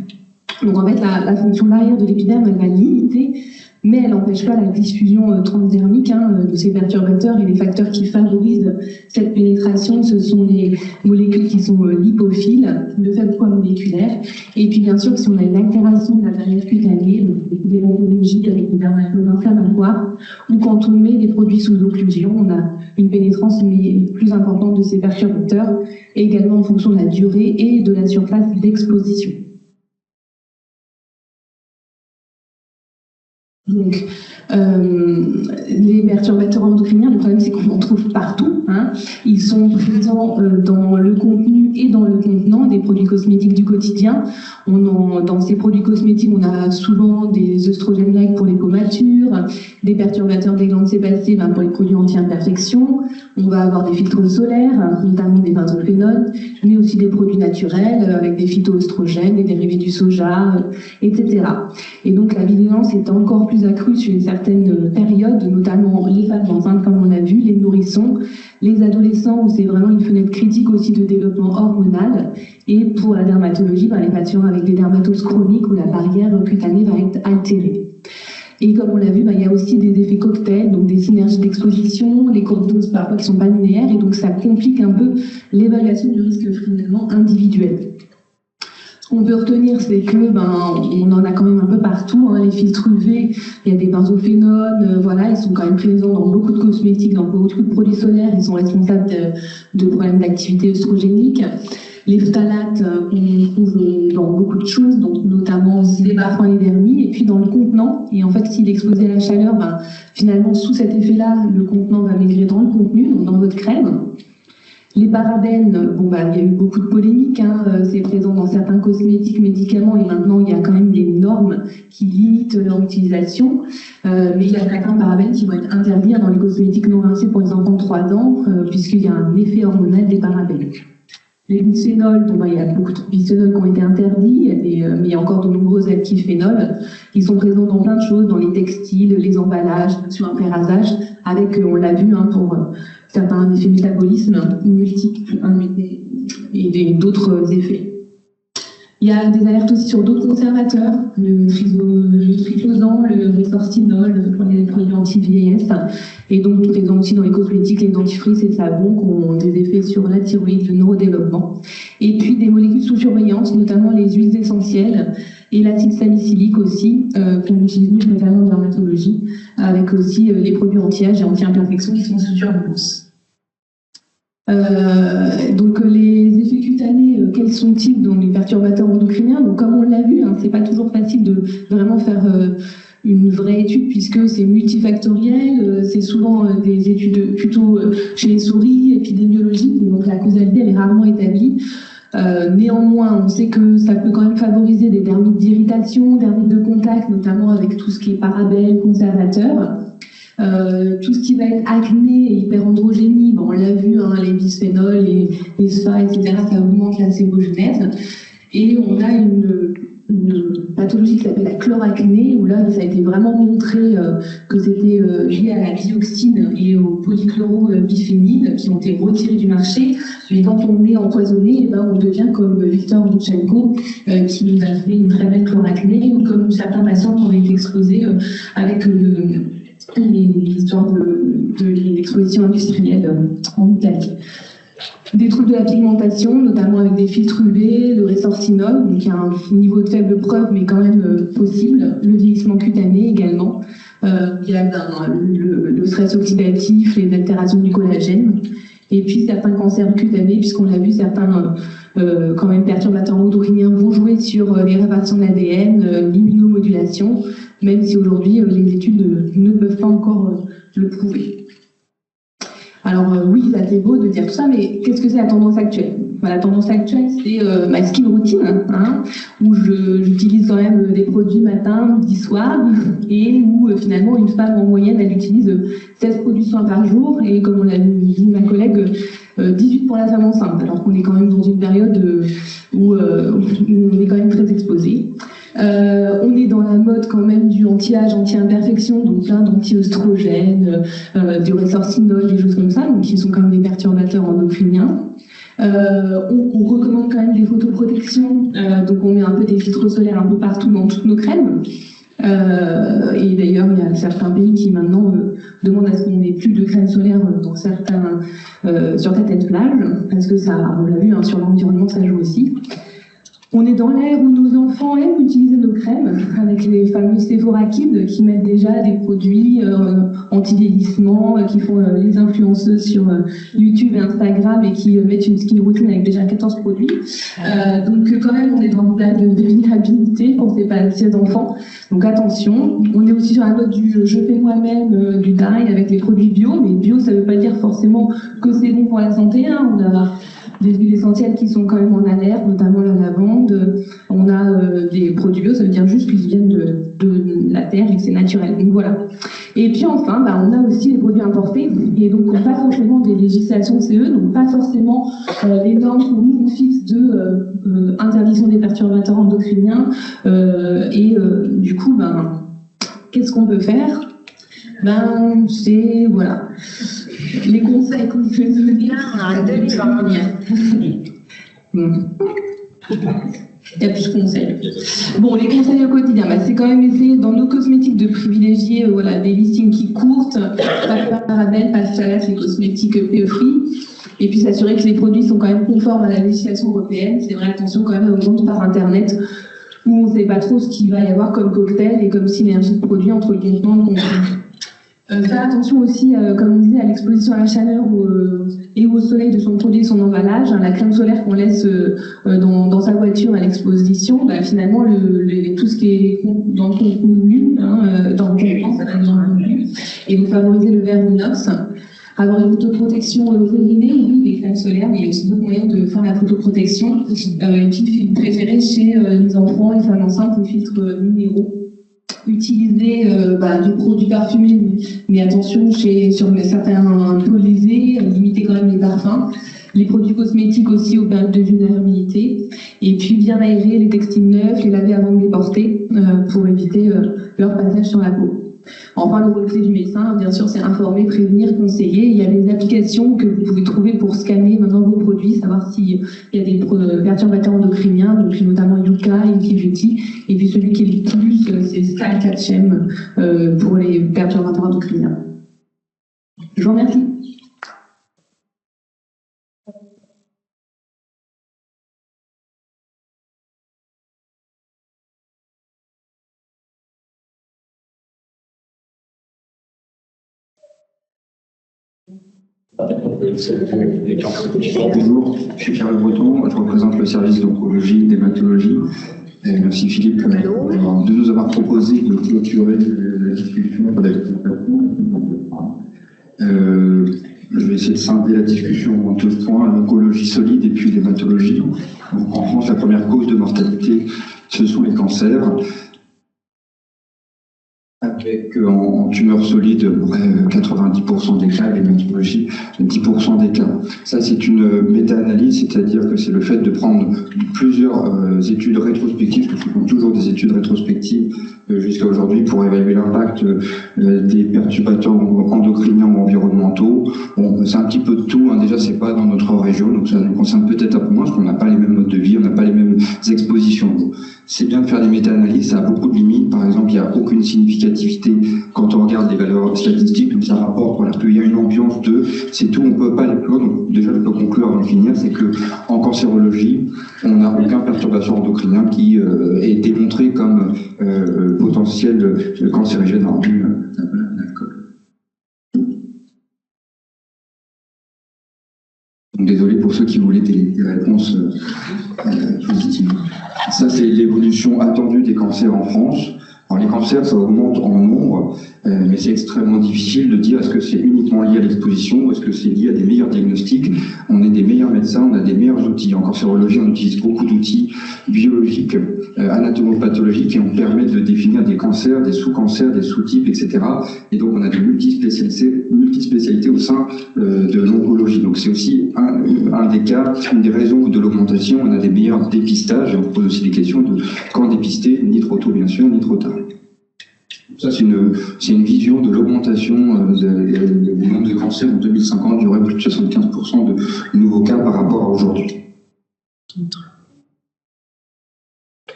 Donc en fait, la fonction barrière de l'épiderme, elle va limiter mais elle n'empêche pas la diffusion transdermique de ces perturbateurs, et les facteurs qui favorisent cette pénétration, ce sont les molécules qui sont lipophiles, de faible poids moléculaire, et puis bien sûr si on a une altération de la barrière cutanée, donc des dermatologies avec des dermatoses inflammatoires, ou quand on met des produits sous occlusion, on a une pénétrance plus importante de ces perturbateurs, et également en fonction de la durée et de la surface d'exposition. Donc, les perturbateurs endocriniens, le problème c'est qu'on en trouve partout. Ils sont présents dans le contenu et dans le contenant des produits cosmétiques du quotidien. Dans ces produits cosmétiques, on a souvent des œstrogènes-like pour les peaux matures, des perturbateurs des glandes sébacées pour les produits anti-imperfection. On va avoir des filtres solaires, notamment des benzophénols, mais aussi des produits naturels avec des phytoœstrogènes, des dérivés du soja, etc. Et donc la vigilance est encore plus accrue sur certaines périodes, notamment les femmes enceintes comme on a vu, les nourrissons, les adolescents où c'est vraiment une fenêtre critique aussi de développement hormonal, et pour la dermatologie, les patients avec des dermatoses chroniques où la barrière cutanée va être altérée. Et comme on l'a vu, il y a aussi des effets cocktails, donc des synergies d'exposition, les courbes doses parfois qui ne sont pas linéaires, et donc ça complique un peu l'évaluation du risque finalement individuel. Ce qu'on peut retenir, c'est que on en a quand même un peu partout, les filtres UV, il y a des benzophénols, ils sont quand même présents dans beaucoup de cosmétiques, dans beaucoup de produits solaires, ils sont responsables de problèmes d'activité œstrogénique. Les phtalates, on trouve dans beaucoup de choses, donc notamment aussi des parfums et des dermis, et puis dans le contenant. Et en fait, s'il est exposé à la chaleur, finalement, sous cet effet-là, le contenant va migrer dans le contenu, donc dans votre crème. Les parabènes, il y a eu beaucoup de polémiques, c'est présent dans certains cosmétiques, médicaments, et maintenant il y a quand même des normes qui limitent leur utilisation. Mais il y a certains parabènes qui vont être interdits dans les cosmétiques non rincés pour les enfants de 3 ans, puisqu'il y a un effet hormonal des parabènes. Les bisphénols, il y a beaucoup de bisphénols qui ont été interdits, mais il y a encore de nombreux actifs phénols. Ils sont présents dans plein de choses, dans les textiles, les emballages, sur un prérasage, avec, on l'a vu, pour certains effets métabolisme multiples et d'autres effets. Il y a des alertes aussi sur d'autres conservateurs, le triclosan, le résorcinol pour les produits anti-vieillesse, et donc présents aussi dans les cosmétiques, les dentifrices et savons qui ont des effets sur la thyroïde, le neurodéveloppement. Et puis des molécules sous surveillance, notamment les huiles essentielles et l'acide salicylique aussi, qu'on utilise notamment en dermatologie, avec aussi les produits anti-âge et anti-imperfection qui sont sous surveillance. Donc les effets cutanés, quels sont-ils dans les perturbateurs endocriniens? Donc comme on l'a vu, c'est pas toujours facile de vraiment faire une vraie étude puisque c'est multifactoriel, c'est souvent des études plutôt chez les souris, épidémiologiques, donc la causalité elle est rarement établie. Néanmoins, on sait que ça peut quand même favoriser des dermites d'irritation, dermites de contact, notamment avec tout ce qui est parabènes, conservateurs. Tout ce qui va être acné et hyperandrogénie, on l'a vu, les bisphénols, les SPA, etc., ça augmente la sébogenèse. Et on a une pathologie qui s'appelle la chloracné, où là, ça a été vraiment montré que c'était lié à la dioxine et au polychlorobiphénide qui ont été retirés du marché. Mais quand on est empoisonné, on devient comme Victor Yushchenko, qui nous a fait une très belle chloracné, ou comme certains patients qui ont été exposés avec l'histoire de l'exposition industrielle en Italie. Des troubles de la pigmentation, notamment avec des filtres UV, le résorcinol, donc il y a un niveau de faible preuve, mais quand même possible. Le vieillissement cutané également. Il y a le stress oxydatif, les altérations du collagène. Et puis certains cancers cutanés, puisqu'on l'a vu, certains quand même perturbateurs endocriniens vont jouer sur les réparations de l'ADN, l'immunomodulation, même si aujourd'hui les études ne peuvent pas encore le prouver. Alors oui, ça c'est beau de dire tout ça, mais qu'est-ce que c'est la tendance actuelle? La tendance actuelle, c'est ma skin routine, où j'utilise quand même des produits matin, midi, soir, et où finalement une femme en moyenne, elle utilise 16 produits soins par jour, et comme on l'a dit ma collègue, 18 pour la femme enceinte, alors qu'on est quand même dans une période où on est quand même très exposé. On est dans la mode quand même du anti-âge, anti-imperfection, donc plein d'anti-œstrogènes, du résorcinol, des choses comme ça, donc qui sont quand même des perturbateurs endocriniens. On recommande quand même des photoprotections, donc on met un peu des filtres solaires un peu partout dans toutes nos crèmes. Et d'ailleurs, il y a certains pays qui maintenant demandent à ce qu'on n'ait plus de crème solaire dans sur certaines plages, parce que ça, on l'a vu, hein, sur l'environnement, ça joue aussi. On est dans l'ère où nos enfants aiment utiliser nos crèmes, avec les fameux Sephora Kids qui mettent déjà des produits anti-vieillissement, qui font les influenceuses sur YouTube et Instagram et qui mettent une skin routine avec déjà 14 produits. Donc quand même, on est dans une ère de vulnérabilité pour ces patients d'enfants. Donc attention, on est aussi sur un mode du je fais moi-même, du dye avec les produits bio, mais bio ça ne veut pas dire forcément que c'est bon pour la santé. Hein. On a des huiles essentielles qui sont quand même en alerte, notamment la lavande. On a des produits bio, ça veut dire juste qu'ils viennent de la terre et que c'est naturel. Donc voilà. Et puis enfin, on a aussi les produits importés, et donc pas forcément des législations CE, donc pas forcément les normes que nous on fixe de interdiction des perturbateurs endocriniens. Et du coup, qu'est-ce qu'on peut faire? C'est voilà. Les conseils qu'on peut donner, il y a plus de conseils. Bon, les conseils au quotidien, c'est quand même essayer dans nos cosmétiques de privilégier des listings qui courtent, pas de parabènes, pas de phtalates, les cosmétiques PE-free, et puis s'assurer que les produits sont quand même conformes à la législation européenne. C'est vrai, attention quand même aux ventes par Internet, où on ne sait pas trop ce qu'il va y avoir comme cocktail et comme synergie de produits entre le contenant et le contenu. Faire attention aussi, comme on disait, à l'exposition à la chaleur et au soleil de son produit et son emballage. La crème solaire qu'on laisse dans sa voiture à l'exposition, finalement, tout ce qui est dans le contenu, dans le contenant, ça donne dans le contenu. Et donc favoriser le verre inox. Avoir une photoprotection périnée, oui, des crèmes solaires, mais il y a aussi d'autres moyens de faire la photoprotection. Et puis préféré chez les enfants, les femmes enceintes, les filtres minéraux. Utiliser du produit parfumé, mais attention sur certains peaux lésées, limiter quand même les parfums, les produits cosmétiques aussi aux périodes de vulnérabilité, et puis bien aérer les textiles neufs, les laver avant de les porter pour éviter leur passage sur la peau. Enfin, le rôle clé du médecin, bien sûr, c'est informer, prévenir, conseiller. Il y a des applications que vous pouvez trouver pour scanner maintenant vos produits, savoir s'il y a des perturbateurs endocriniens, donc notamment Yuka, Inky Beauty. Et puis celui qui est le plus, c'est Stalcatchem pour les perturbateurs endocriniens. Je vous remercie. Bonjour, je suis Pierre Le Breton, je représente le service d'oncologie et d'hématologie. Merci Philippe de nous avoir proposé de clôturer la discussion avec je vais essayer de scinder la discussion en 2 points, l'oncologie solide et puis l'hématologie. En France, la première cause de mortalité, ce sont les cancers. Avec en tumeur solide, 90% des cas, l'hématologie, 10% des cas. Ça, c'est une méta-analyse, c'est-à-dire que c'est le fait de prendre plusieurs études rétrospectives, parce que ce sont toujours des études rétrospectives jusqu'à aujourd'hui, pour évaluer l'impact des perturbateurs endocriniens ou environnementaux. Bon, c'est un petit peu de tout, déjà c'est pas dans notre région, donc ça nous concerne peut-être un peu moins, parce qu'on n'a pas les mêmes modes de vie, on n'a pas les mêmes expositions. C'est bien de faire des méta-analyses, ça a beaucoup de limites. Par exemple, il n'y a aucune significativité quand on regarde les valeurs statistiques, donc ça rapporte qu'il y a une ambiance de, c'est tout, on ne peut pas aller plus loin. Donc déjà, je peux conclure avant de finir, c'est que en cancérologie, on n'a aucun perturbateur endocrinien qui est démontré comme potentiel cancérigène en l'alcool. Donc désolé pour ceux qui voulaient des réponses positives. Ça, c'est l'évolution attendue des cancers en France. Alors, les cancers, ça augmente en nombre, mais c'est extrêmement difficile de dire est-ce que c'est uniquement lié à l'exposition ou est-ce que c'est lié à des meilleurs diagnostics. On est des meilleurs médecins, on a des meilleurs outils. En cancérologie, on utilise beaucoup d'outils biologiques, anatomopathologiques, qui nous permettent de définir des cancers, des sous-cancers, des sous-types, etc. Et donc, on a des multispécialités au sein de l'oncologie. Donc, c'est aussi un des cas, une des raisons de l'augmentation. On a des meilleurs dépistages et on pose aussi des questions de quand dépister, ni trop tôt, bien sûr, ni trop tard. Ça, c'est une vision de l'augmentation du nombre de cancers. En 2050, il y aurait plus de 75% de nouveaux cas par rapport à aujourd'hui.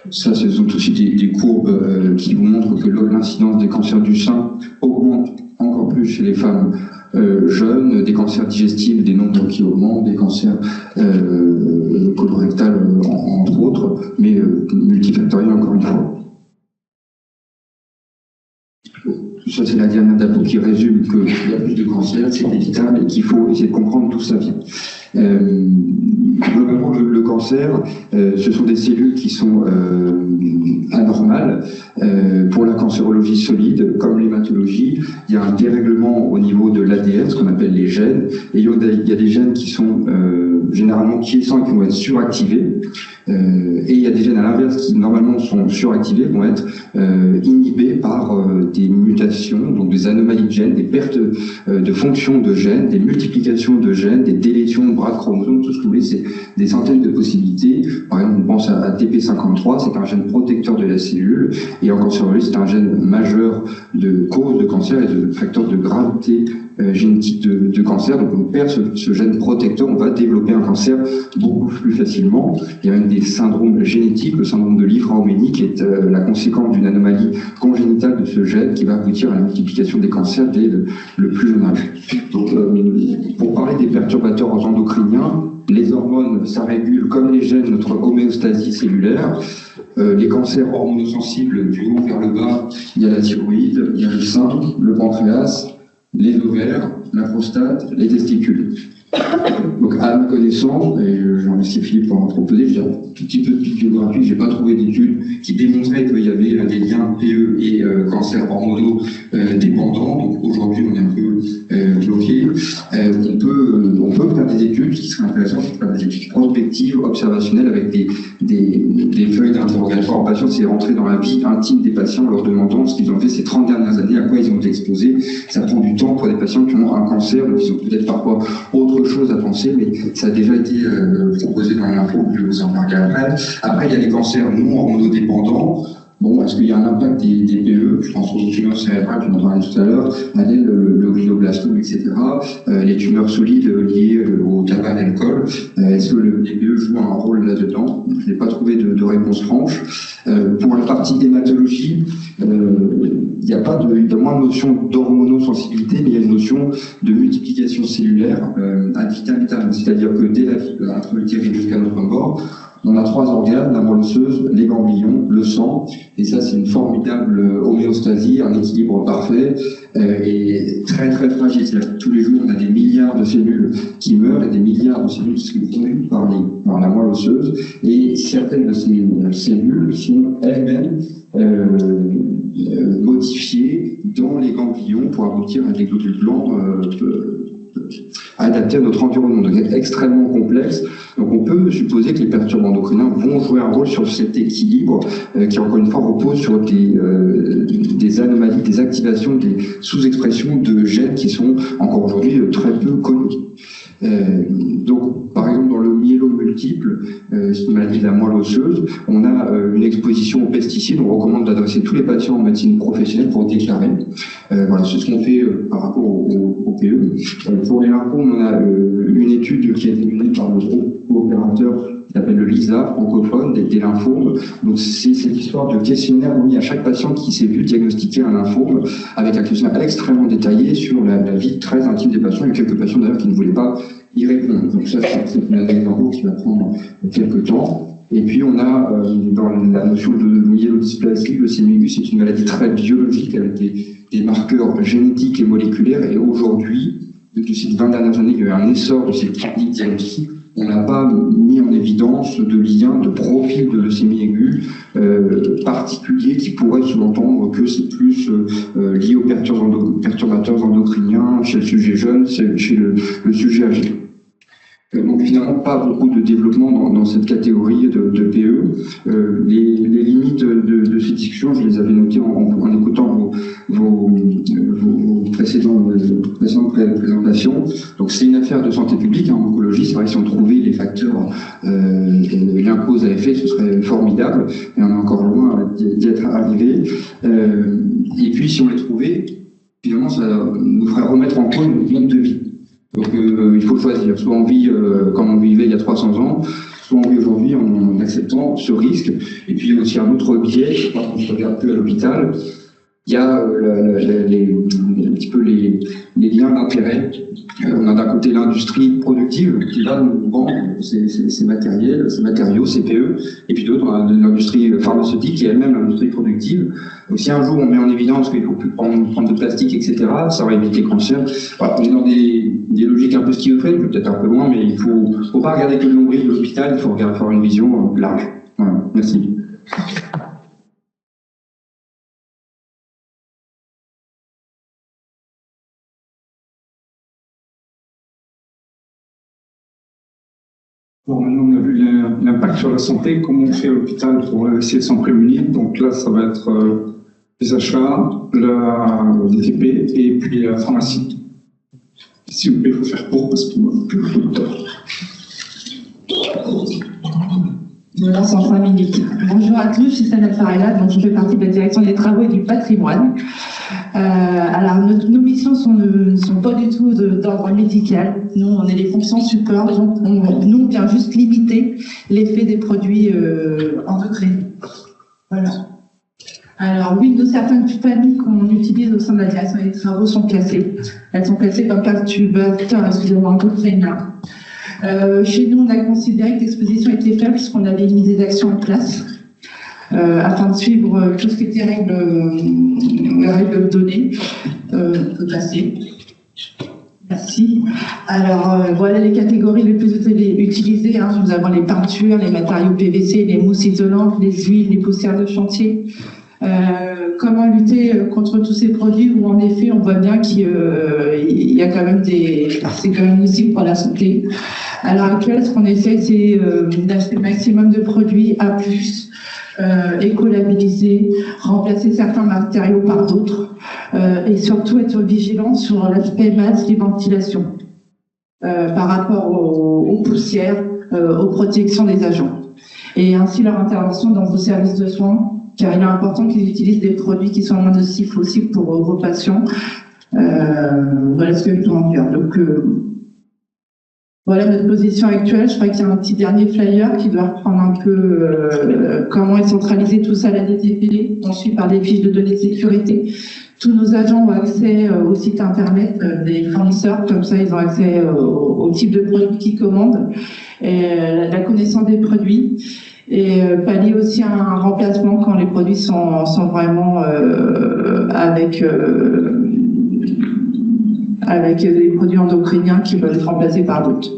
Ça, ce sont aussi des courbes qui vous montrent que l'incidence des cancers du sein augmente encore plus chez les femmes jeunes, des cancers digestifs, des nombres qui augmentent, des cancers colorectales entre autres, mais multifactoriels encore une fois. Ça, c'est la dernière diapo qui résume qu'il y a plus de cancers, c'est évitable et qu'il faut essayer de comprendre d'où ça vient. Globalement, le cancer, ce sont des cellules qui sont anormales. Pour la cancérologie solide, comme l'hématologie, il y a un dérèglement au niveau de l'ADN, ce qu'on appelle les gènes, et il y a des gènes qui sont généralement quiescents et qui vont être suractivés, et il y a des gènes à l'inverse qui normalement sont suractivés, vont être inhibés par des mutations, donc des anomalies de gènes, des pertes de fonction de gènes, des multiplications de gènes, des délétions de bras de chromosomes, tout ce que vous voulez, c'est des centaines de possibilités. Par exemple, on pense à TP53, c'est un gène protecteur de la cellule, et en cancérologie, c'est un gène majeur de cause de cancer et de facteur de gravité génétique de cancer. Donc on perd ce gène protecteur, on va développer un cancer beaucoup plus facilement. Il y a même des syndromes génétiques, le syndrome de Li-Fraumeni qui est la conséquence d'une anomalie congénitale de ce gène qui va aboutir à la multiplication des cancers dès le plus jeune âge. Donc pour parler des perturbateurs endocriniens, les hormones, ça régule comme les gènes notre homéostasie cellulaire. Les cancers hormonosensibles du haut vers le bas, il y a la thyroïde, il y a le sein, le pancréas, les ovaires, la prostate, les testicules. Donc, à ma connaissance, et j'en remercie Philippe pour m'en proposer, j'ai un tout petit peu de bibliographie, j'ai pas trouvé d'études qui démontraient qu'il y avait des liens PE et cancers hormonaux dépendants. Donc, aujourd'hui, on est un peu bloqué. On peut faire des études qui seraient intéressantes, faire des études prospectives, observationnelles, avec des feuilles d'interrogatoire en patients. C'est rentrer dans la vie intime des patients en leur demandant ce qu'ils ont fait ces 30 dernières années, à quoi ils ont été exposés. Ça prend du temps pour des patients qui ont un cancer, donc ils ont peut-être parfois autre chose à penser, mais ça a déjà été proposé dans l'info, je vais vous en parler après. Après, il y a les cancers non hormonodépendants. Bon, est-ce qu'il y a un impact des PE? Je pense aux tumeurs cérébrales, tu en parlais tout à l'heure, le glioblastome, etc. Les tumeurs solides liées au tabac et à l'alcool. Est-ce que les PE jouent un rôle là-dedans? Je n'ai pas trouvé de réponse franche. Pour la partie hématologie, il n'y a pas de moins de notion d'hormonosensibilité, mais il y a une notion de multiplication cellulaire ad vitam aeternam, c'est-à-dire que dès la vie intra-utérine jusqu'à notre mort, on a 3 organes, la moelle osseuse, les ganglions, le sang, et ça c'est une formidable homéostasie, un équilibre parfait et très très fragile. C'est-à-dire que tous les jours on a des milliards de cellules qui meurent et des milliards de cellules qui sont produites par la moelle osseuse, et certaines de ces cellules sont elles-mêmes modifiées dans les ganglions pour aboutir à des globules blancs adaptés à notre environnement. Donc c'est extrêmement complexe. Donc on peut supposer que les perturbants endocriniens vont jouer un rôle sur cet équilibre qui encore une fois repose sur des anomalies, des activations, des sous-expressions de gènes qui sont encore aujourd'hui très peu connus. Donc, par exemple, dans le myélome multiple, c'est une maladie de la moelle osseuse, on a une exposition aux pesticides. On recommande d'adresser tous les patients en médecine professionnelle pour déclarer. Voilà, c'est ce qu'on fait par rapport au PE. Pour les lymphomes, on a une étude qui a été menée par le groupe coopérateur qui s'appelle le LISA, francophone, des lymphomes. Donc, c'est cette histoire de questionnaire remis à chaque patient qui s'est vu diagnostiquer un lymphome, avec un questionnaire extrêmement détaillé sur la vie très intime des patients. Il y a quelques patients d'ailleurs qui ne voulaient pas y répondre. Donc ça, c'est une analyse en cours qui va prendre quelques temps. Et puis on a dans la notion de myélodysplasie, leucémie aiguë, c'est une maladie très biologique avec des marqueurs génétiques et moléculaires. Et aujourd'hui, depuis ces 20 dernières années, il y a eu un essor de ces techniques diagnostiques. On n'a pas mis en évidence de lien, de profil de leucémie aiguë particulier qui pourrait sous-entendre que c'est plus lié aux perturbateurs endocriniens chez le sujet jeune, chez le sujet âgé. Donc finalement, pas beaucoup de développement dans cette catégorie de PE. Les limites de ces discussions, je les avais notées en écoutant vos précédentes présentations. Donc c'est une affaire de santé publique en oncologie. C'est vrai que si on trouvait les facteurs lien cause à effet, ce serait formidable. Et on est encore loin d'y être arrivé. Et puis si on les trouvait, finalement, ça nous ferait remettre en cause notre mode de vie. Donc il faut choisir, soit on vit comme on vivait il y a 300 ans, sont envoyés aujourd'hui en acceptant ce risque. Et puis il y a aussi un autre biais, je crois qu'on ne regarde plus à l'hôpital, il y a un petit peu les liens d'intérêt. On a d'un côté l'industrie productive qui va nous vendre ces matériaux, ces PE, et puis d'autre, on a l'industrie pharmaceutique qui est elle-même l'industrie productive. Donc si un jour on met en évidence qu'il ne faut plus prendre de plastique, etc., ça va éviter les cancers. Voilà, on est dans des logiques un peu schizophrènes, peut-être un peu loin, mais il ne faut pas regarder que le nombril de l'hôpital, il faut avoir une vision large. Voilà, merci. Bon, maintenant on a vu l'impact sur la santé, comment on fait à l'hôpital pour essayer de s'en prémunir. Donc là, ça va être les achats, la DTP et puis la pharmacie. Si vous plaît, il faut faire court parce qu'il n'y a plus beaucoup de temps. Je lance en 5 minutes. Bonjour à tous, je suis Sanat Farella, donc je fais partie de la direction des travaux et du patrimoine. Alors, nos missions ne sont pas du tout d'ordre médical. Nous, on est les fonctions support, donc nous, on vient juste limiter l'effet des produits endocriniens. Voilà. Alors, oui, certaines familles qu'on utilise au sein de la direction des travaux sont classées. Elles sont classées comme perturbateurs, endocriniens. Chez nous, on a considéré que l'exposition était faible puisqu'on avait mis des actions en place afin de suivre tout ce qui était règles données. On peut passer. Merci. Alors, voilà les catégories les plus utilisées. Nous avons les peintures, les matériaux PVC, les mousses isolantes, les huiles, les poussières de chantier. Comment lutter contre tous ces produits où en effet on voit bien qu'il y a quand même c'est quand même nocif pour la santé. À l'heure actuelle, ce qu'on essaie, c'est d'acheter le maximum de produits A+, écolabellisés, remplacer certains matériaux par d'autres, et surtout être vigilant sur l'aspect masse et ventilation par rapport aux poussières, aux protections des agents. Et ainsi leur intervention dans vos services de soins, car il est important qu'ils utilisent des produits qui sont moins nocifs aussi pour vos patients. Voilà ce que je peux en dire. Donc, voilà notre position actuelle. Je crois qu'il y a un petit dernier flyer qui doit reprendre un peu comment est centralisé tout ça à la DTP. On suit par des fiches de données de sécurité. Tous nos agents ont accès au site internet des fournisseurs, comme ça ils ont accès au type de produits qu'ils commandent, et la connaissance des produits, et pallier aussi un remplacement quand les produits sont vraiment avec des produits endocriniens qui peuvent être remplacés par d'autres.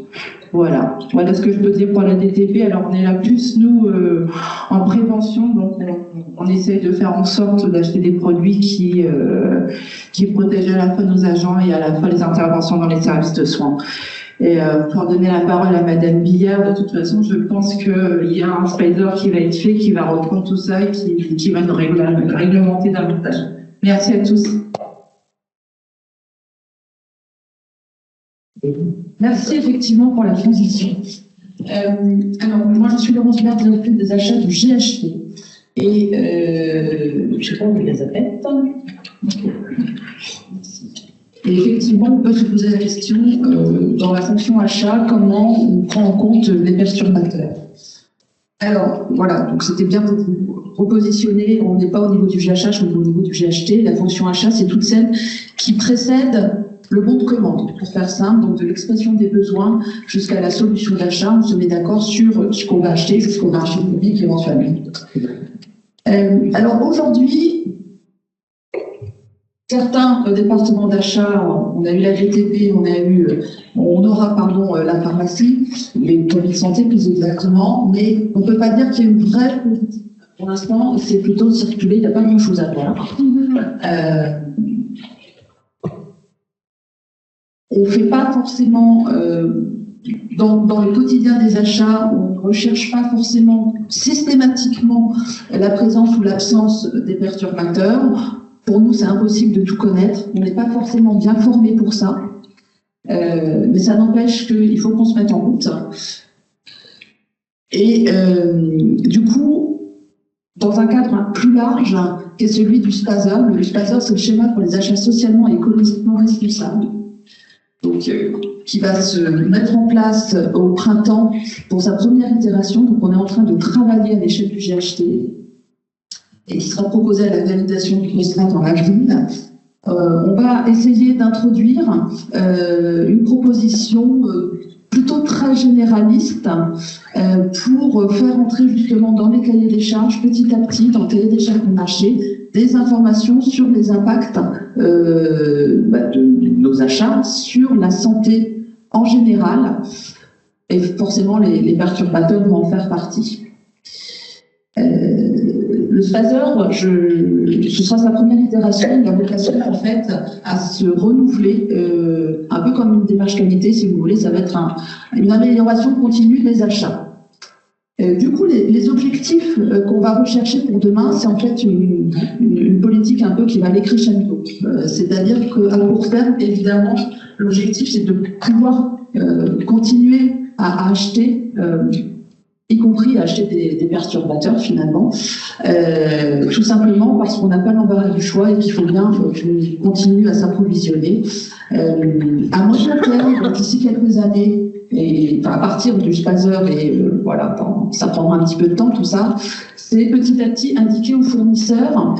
Voilà ce que je peux dire pour la DTP. Alors on est là plus nous en prévention, donc on essaye de faire en sorte d'acheter des produits qui protègent à la fois nos agents et à la fois les interventions dans les services de soins. Et pour donner la parole à Madame Billard, de toute façon, je pense qu'il y a un spider qui va être fait, qui va reprendre tout ça et qui va nous réglementer davantage. Merci à tous. Merci effectivement pour la transition. Alors, moi je suis Laurence Bert, directrice des achats du GHT. Et je ne sais pas où il les appelle. Et effectivement, on peut se poser la question, dans la fonction achat, comment on prend en compte les perturbateurs. Alors, voilà, donc c'était bien pour vous repositionner. On n'est pas au niveau du GHH, on est au niveau du GHT. La fonction achat, c'est toute celle qui précède le bon de commande, pour faire simple, donc de l'expression des besoins jusqu'à la solution d'achat. On se met d'accord sur ce qu'on va acheter, ce qu'on va acheter au public éventuellement. Alors aujourd'hui, certains départements d'achat, on a eu la DTP, on aura la pharmacie, les produits de santé plus exactement, mais on ne peut pas dire qu'il y a une vraie politique. Pour l'instant, c'est plutôt circulé, il n'y a pas grand-chose à voir. On ne fait pas forcément, dans le quotidien des achats, on ne recherche pas forcément systématiquement la présence ou l'absence des perturbateurs. Pour nous, c'est impossible de tout connaître. On n'est pas forcément bien formé pour ça. Mais ça n'empêche qu'il faut qu'on se mette en route. Et du coup, dans un cadre plus large, qui est celui du SPASR, le SPASR, c'est le schéma pour les achats socialement et écologiquement responsables. donc, qui va se mettre en place au printemps pour sa première itération. Donc on est en train de travailler à l'échelle du GHT et qui sera proposé à la validation du COSTRAT en avril. On va essayer d'introduire une proposition plutôt très généraliste pour faire entrer justement dans les cahiers des charges, petit à petit, dans le cahier des charges du marché, des informations sur les impacts de nos achats sur la santé en général. Et forcément, les perturbateurs vont en faire partie. Le SPASER, ce sera sa première itération, il a vocation en fait à se renouveler, un peu comme une démarche qualité, si vous voulez, ça va être une amélioration continue des achats. Du coup, les objectifs qu'on va rechercher pour demain, c'est en fait une politique un peu qui va aller crescendo. C'est-à-dire qu'à court terme, évidemment, l'objectif c'est de pouvoir continuer à acheter, y compris acheter des perturbateurs finalement, tout simplement parce qu'on n'a pas l'embarras du choix et qu'il faut bien qu'on continue à s'approvisionner. À moyen terme, d'ici quelques années, et à partir du SPASER, et voilà, ça prendra un petit peu de temps tout ça, c'est petit à petit indiquer aux fournisseurs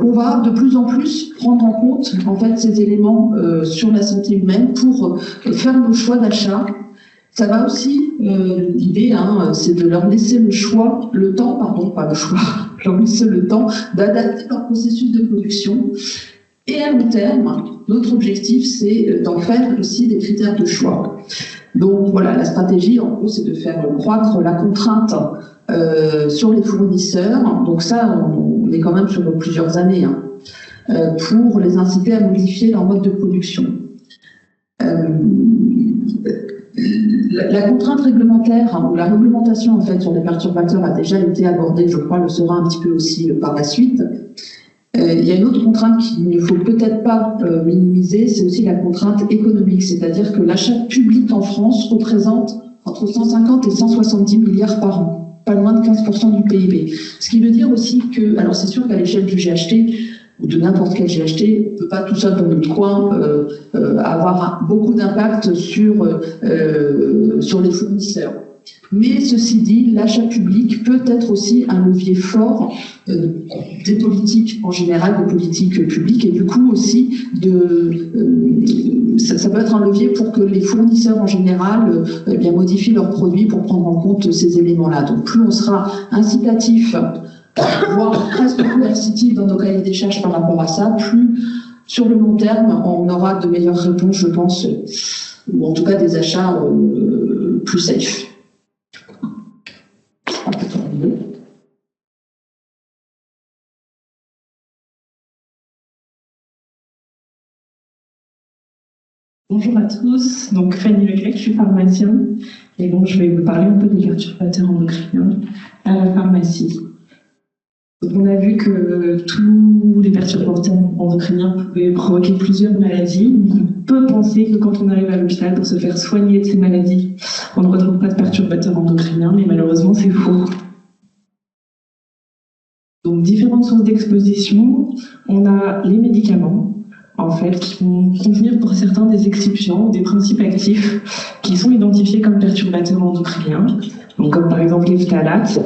qu'on va de plus en plus prendre en compte en fait ces éléments sur la santé humaine pour faire nos choix d'achat. Ça va aussi, l'idée, c'est de leur laisser le temps d'adapter leur processus de production. Et à long terme, notre objectif, c'est d'en faire aussi des critères de choix. Donc voilà, la stratégie, en gros, c'est de faire croître la contrainte sur les fournisseurs. Donc ça, on est quand même sur plusieurs années, pour les inciter à modifier leur mode de production. La contrainte réglementaire, ou la réglementation en fait sur les perturbateurs a déjà été abordée, je crois, le sera un petit peu aussi par la suite. Il y a une autre contrainte qu'il ne faut peut-être pas minimiser, c'est aussi la contrainte économique, c'est-à-dire que l'achat public en France représente entre 150 et 170 milliards par an, pas loin de 15% du PIB. Ce qui veut dire aussi que, alors c'est sûr qu'à l'échelle du GHT, ou de n'importe quel GHT, on ne peut pas tout seul dans notre coin avoir beaucoup d'impact sur les fournisseurs. Mais ceci dit, l'achat public peut être aussi un levier fort des politiques en général, des politiques publiques, et du coup aussi, ça peut être un levier pour que les fournisseurs en général modifient leurs produits pour prendre en compte ces éléments-là. Donc plus on sera incitatif, voire presque coercitif dans nos cahiers des charges par rapport à ça, plus sur le long terme, on aura de meilleures réponses, je pense, ou en tout cas des achats plus safe. Bonjour à tous, donc Fanny Leclerc, je suis pharmacien et donc je vais vous parler un peu des perturbateurs endocriniens à la pharmacie. Donc, on a vu que tous les perturbateurs endocriniens pouvaient provoquer plusieurs maladies. On peut penser que quand on arrive à l'hôpital pour se faire soigner de ces maladies, on ne retrouve pas de perturbateurs endocriniens, mais malheureusement c'est faux. Donc différentes sources d'exposition, on a les médicaments, en fait, qui vont contenir pour certains des excipients, des principes actifs qui sont identifiés comme perturbateurs endocriniens, donc comme par exemple les phtalates,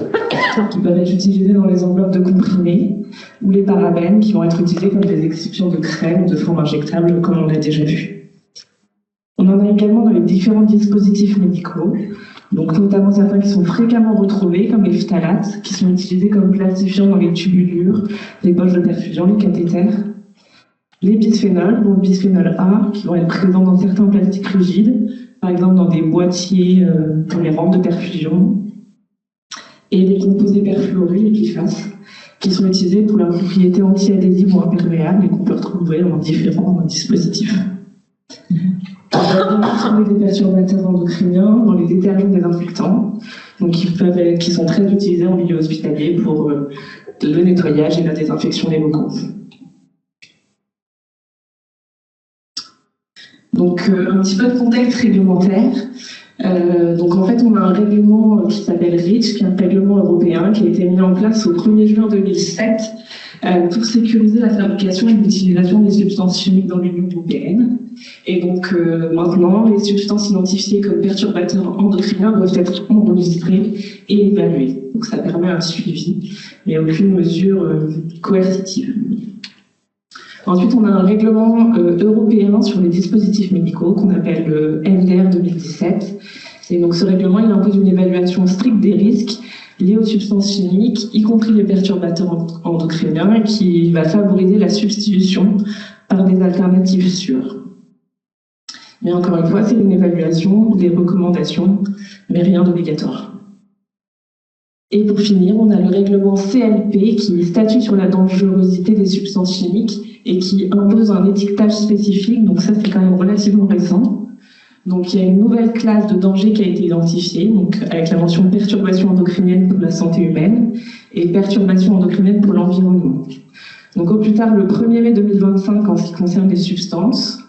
qui peuvent être utilisés dans les enveloppes de comprimés, ou les parabènes, qui vont être utilisés comme des excipients de crème ou de forme injectable, comme on l'a déjà vu. On en a également dans les différents dispositifs médicaux, donc notamment certains qui sont fréquemment retrouvés, comme les phtalates, qui sont utilisés comme plastifiants dans les tubulures, les poches de perfusion, les cathéters. Les bisphénols, dont le bisphénol A, qui vont être présents dans certains plastiques rigides, par exemple dans des boîtiers, dans les rampes de perfusion. Et les composés perfluorés, les PFAS, qui sont utilisés pour leurs propriétés anti-adhésives ou imperméables et qu'on peut retrouver dans différents dispositifs. On va également trouver des perturbateurs endocriniens dans les détergents désinfectants, donc qui sont très utilisés en milieu hospitalier pour le nettoyage et la désinfection des locaux. Donc un petit peu de contexte réglementaire. Donc en fait on a un règlement qui s'appelle REACH, qui est un règlement européen qui a été mis en place au 1er juin 2007 pour sécuriser la fabrication et l'utilisation des substances chimiques dans l'Union européenne. Et donc maintenant, les substances identifiées comme perturbateurs endocriniens doivent être enregistrées et évaluées. Donc ça permet un suivi, mais aucune mesure coercitive. Ensuite, on a un règlement européen sur les dispositifs médicaux qu'on appelle le MDR 2017. Et donc ce règlement, il impose une évaluation stricte des risques liés aux substances chimiques, y compris les perturbateurs endocriniens, qui va favoriser la substitution par des alternatives sûres. Mais encore une fois, c'est une évaluation, des recommandations, mais rien d'obligatoire. Et pour finir, on a le règlement CLP qui statue sur la dangerosité des substances chimiques et qui impose un étiquetage spécifique, donc ça c'est quand même relativement récent. Donc il y a une nouvelle classe de danger qui a été identifiée, donc avec la mention perturbation endocrinienne pour la santé humaine et perturbation endocrinienne pour l'environnement. Donc au plus tard le 1er mai 2025 en ce qui concerne les substances,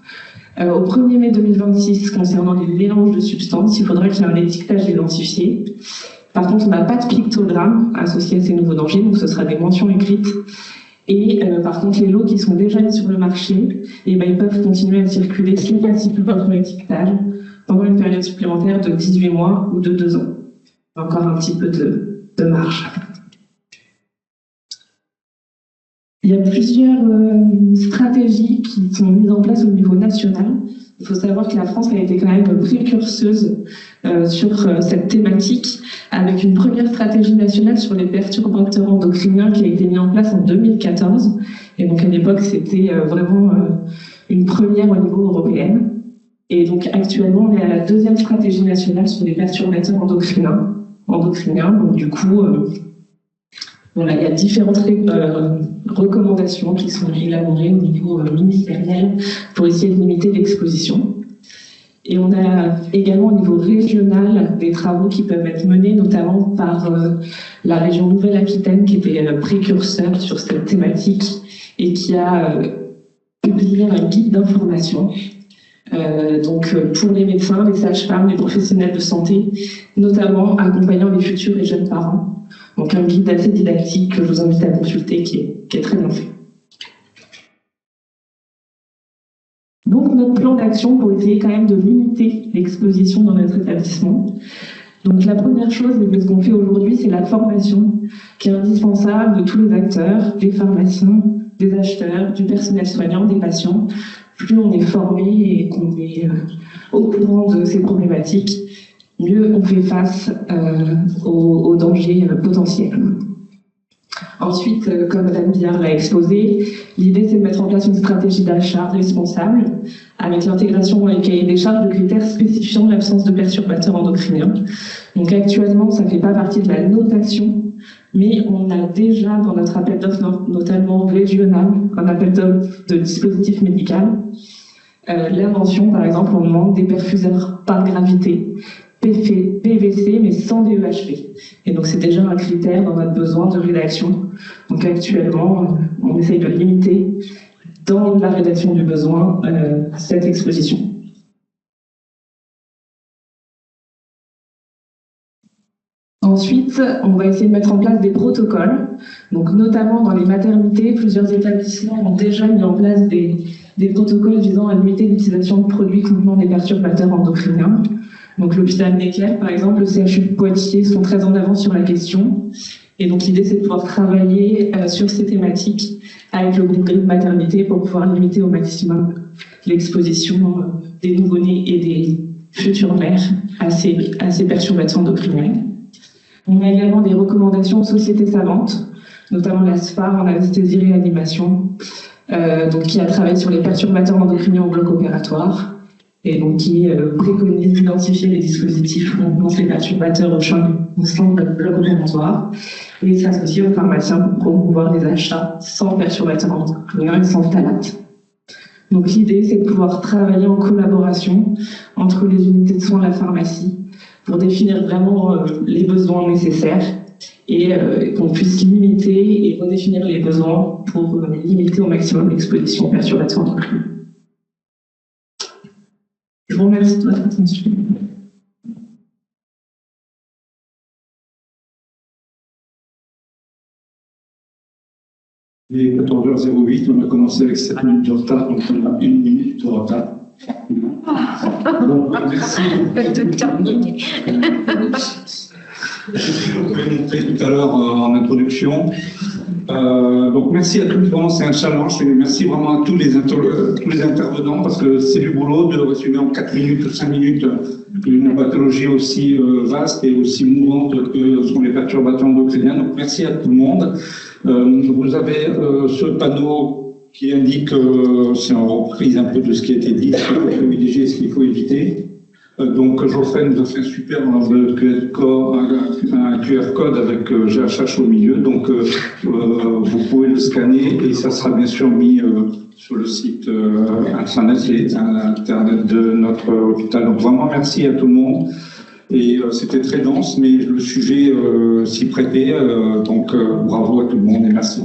au 1er mai 2026 concernant les mélanges de substances, il faudra qu'il y ait un étiquetage identifié. Par contre, on n'a pas de pictogramme associé à ces nouveaux dangers, donc ce sera des mentions écrites. Et par contre, les lots qui sont déjà mis sur le marché, ils peuvent continuer à circuler si possible votre étiquetage pendant une période supplémentaire de 18 mois ou de 2 ans. Encore un petit peu de marge. Il y a plusieurs stratégies qui sont mises en place au niveau national. Il faut savoir que la France a été quand même précurseuse sur cette thématique, avec une première stratégie nationale sur les perturbateurs endocriniens qui a été mise en place en 2014. Et donc à l'époque, c'était vraiment une première au niveau européen. Et donc actuellement, on est à la deuxième stratégie nationale sur les perturbateurs endocriniens. Donc du coup, voilà, il y a différentes recommandations qui sont élaborées au niveau ministériel pour essayer de limiter l'exposition. Et on a également au niveau régional des travaux qui peuvent être menés, notamment par la région Nouvelle-Aquitaine qui était précurseur sur cette thématique et qui a publié un guide d'information. Donc pour les médecins, les sages-femmes, les professionnels de santé, notamment accompagnant les futurs et jeunes parents. Donc un guide assez didactique que je vous invite à consulter qui est très bien fait. Donc notre plan d'action pour essayer quand même de limiter l'exposition dans notre établissement. Donc la première chose, et ce qu'on fait aujourd'hui, c'est la formation qui est indispensable de tous les acteurs, des pharmaciens, des acheteurs, du personnel soignant, des patients. Plus on est formé et qu'on est au courant de ces problématiques, mieux on fait face aux dangers potentiels. Ensuite, comme Madame Billard l'a exposé, l'idée c'est de mettre en place une stratégie d'achat responsable avec l'intégration dans les cahiers des charges de critères spécifiant l'absence de perturbateurs endocriniens. Donc actuellement, ça ne fait pas partie de la notation, mais on a déjà dans notre appel d'offres, notamment régional, un appel d'offres de dispositif médical, la mention, par exemple, on demande des perfuseurs par gravité, PVC, mais sans DEHP. Et donc, c'est déjà un critère dans notre besoin de rédaction. Donc, actuellement, on essaye de limiter, dans la rédaction du besoin, cette exposition. Ensuite, on va essayer de mettre en place des protocoles. Donc, notamment dans les maternités, plusieurs établissements ont déjà mis en place des protocoles visant à limiter l'utilisation de produits contenant des perturbateurs endocriniens. Donc l'hôpital Necker, par exemple, le CHU de Poitiers sont très en avance sur la question. Et donc l'idée, c'est de pouvoir travailler sur ces thématiques avec le groupe de maternité pour pouvoir limiter au maximum l'exposition des nouveau-nés et des futures mères à ces perturbateurs endocriniens. On a également des recommandations aux sociétés savantes, notamment la SPAR en anesthésie-réanimation, qui a travaillé sur les perturbateurs endocriniens au bloc opératoire. Et donc qui préconise d'identifier les dispositifs contenant ces perturbateurs au sein de bloc opératoire et s'associer aux pharmaciens pour promouvoir les achats sans perturbateurs endocriniens et sans phtalates. Donc l'idée, c'est de pouvoir travailler en collaboration entre les unités de soins et la pharmacie pour définir vraiment les besoins nécessaires et qu'on puisse limiter et redéfinir les besoins pour limiter au maximum l'exposition aux perturbateurs endocriniens. Je vous remercie de votre attention. Il est 14h08, on a commencé avec 7 minutes de retard, donc on a 1 minute de retard. Bon, merci. Je vous l'ai montré tout à l'heure en introduction. Donc merci à tous, vraiment c'est un challenge, et merci vraiment à tous les intervenants parce que c'est du boulot de résumer en 4 minutes ou 5 minutes une pathologie aussi vaste et aussi mouvante que sont les perturbateurs endocriniens. Donc merci à tout le monde. Vous avez ce panneau qui indique, c'est en reprise un peu de ce qui a été dit, ce qu'il faut privilégier et ce qu'il faut éviter. Donc Geoffrey nous a fait un super un QR code avec GHH au milieu, donc vous pouvez le scanner et ça sera bien sûr mis sur le site internet de notre hôpital. Donc vraiment merci à tout le monde et c'était très dense mais le sujet s'y prêtait, donc bravo à tout le monde et merci.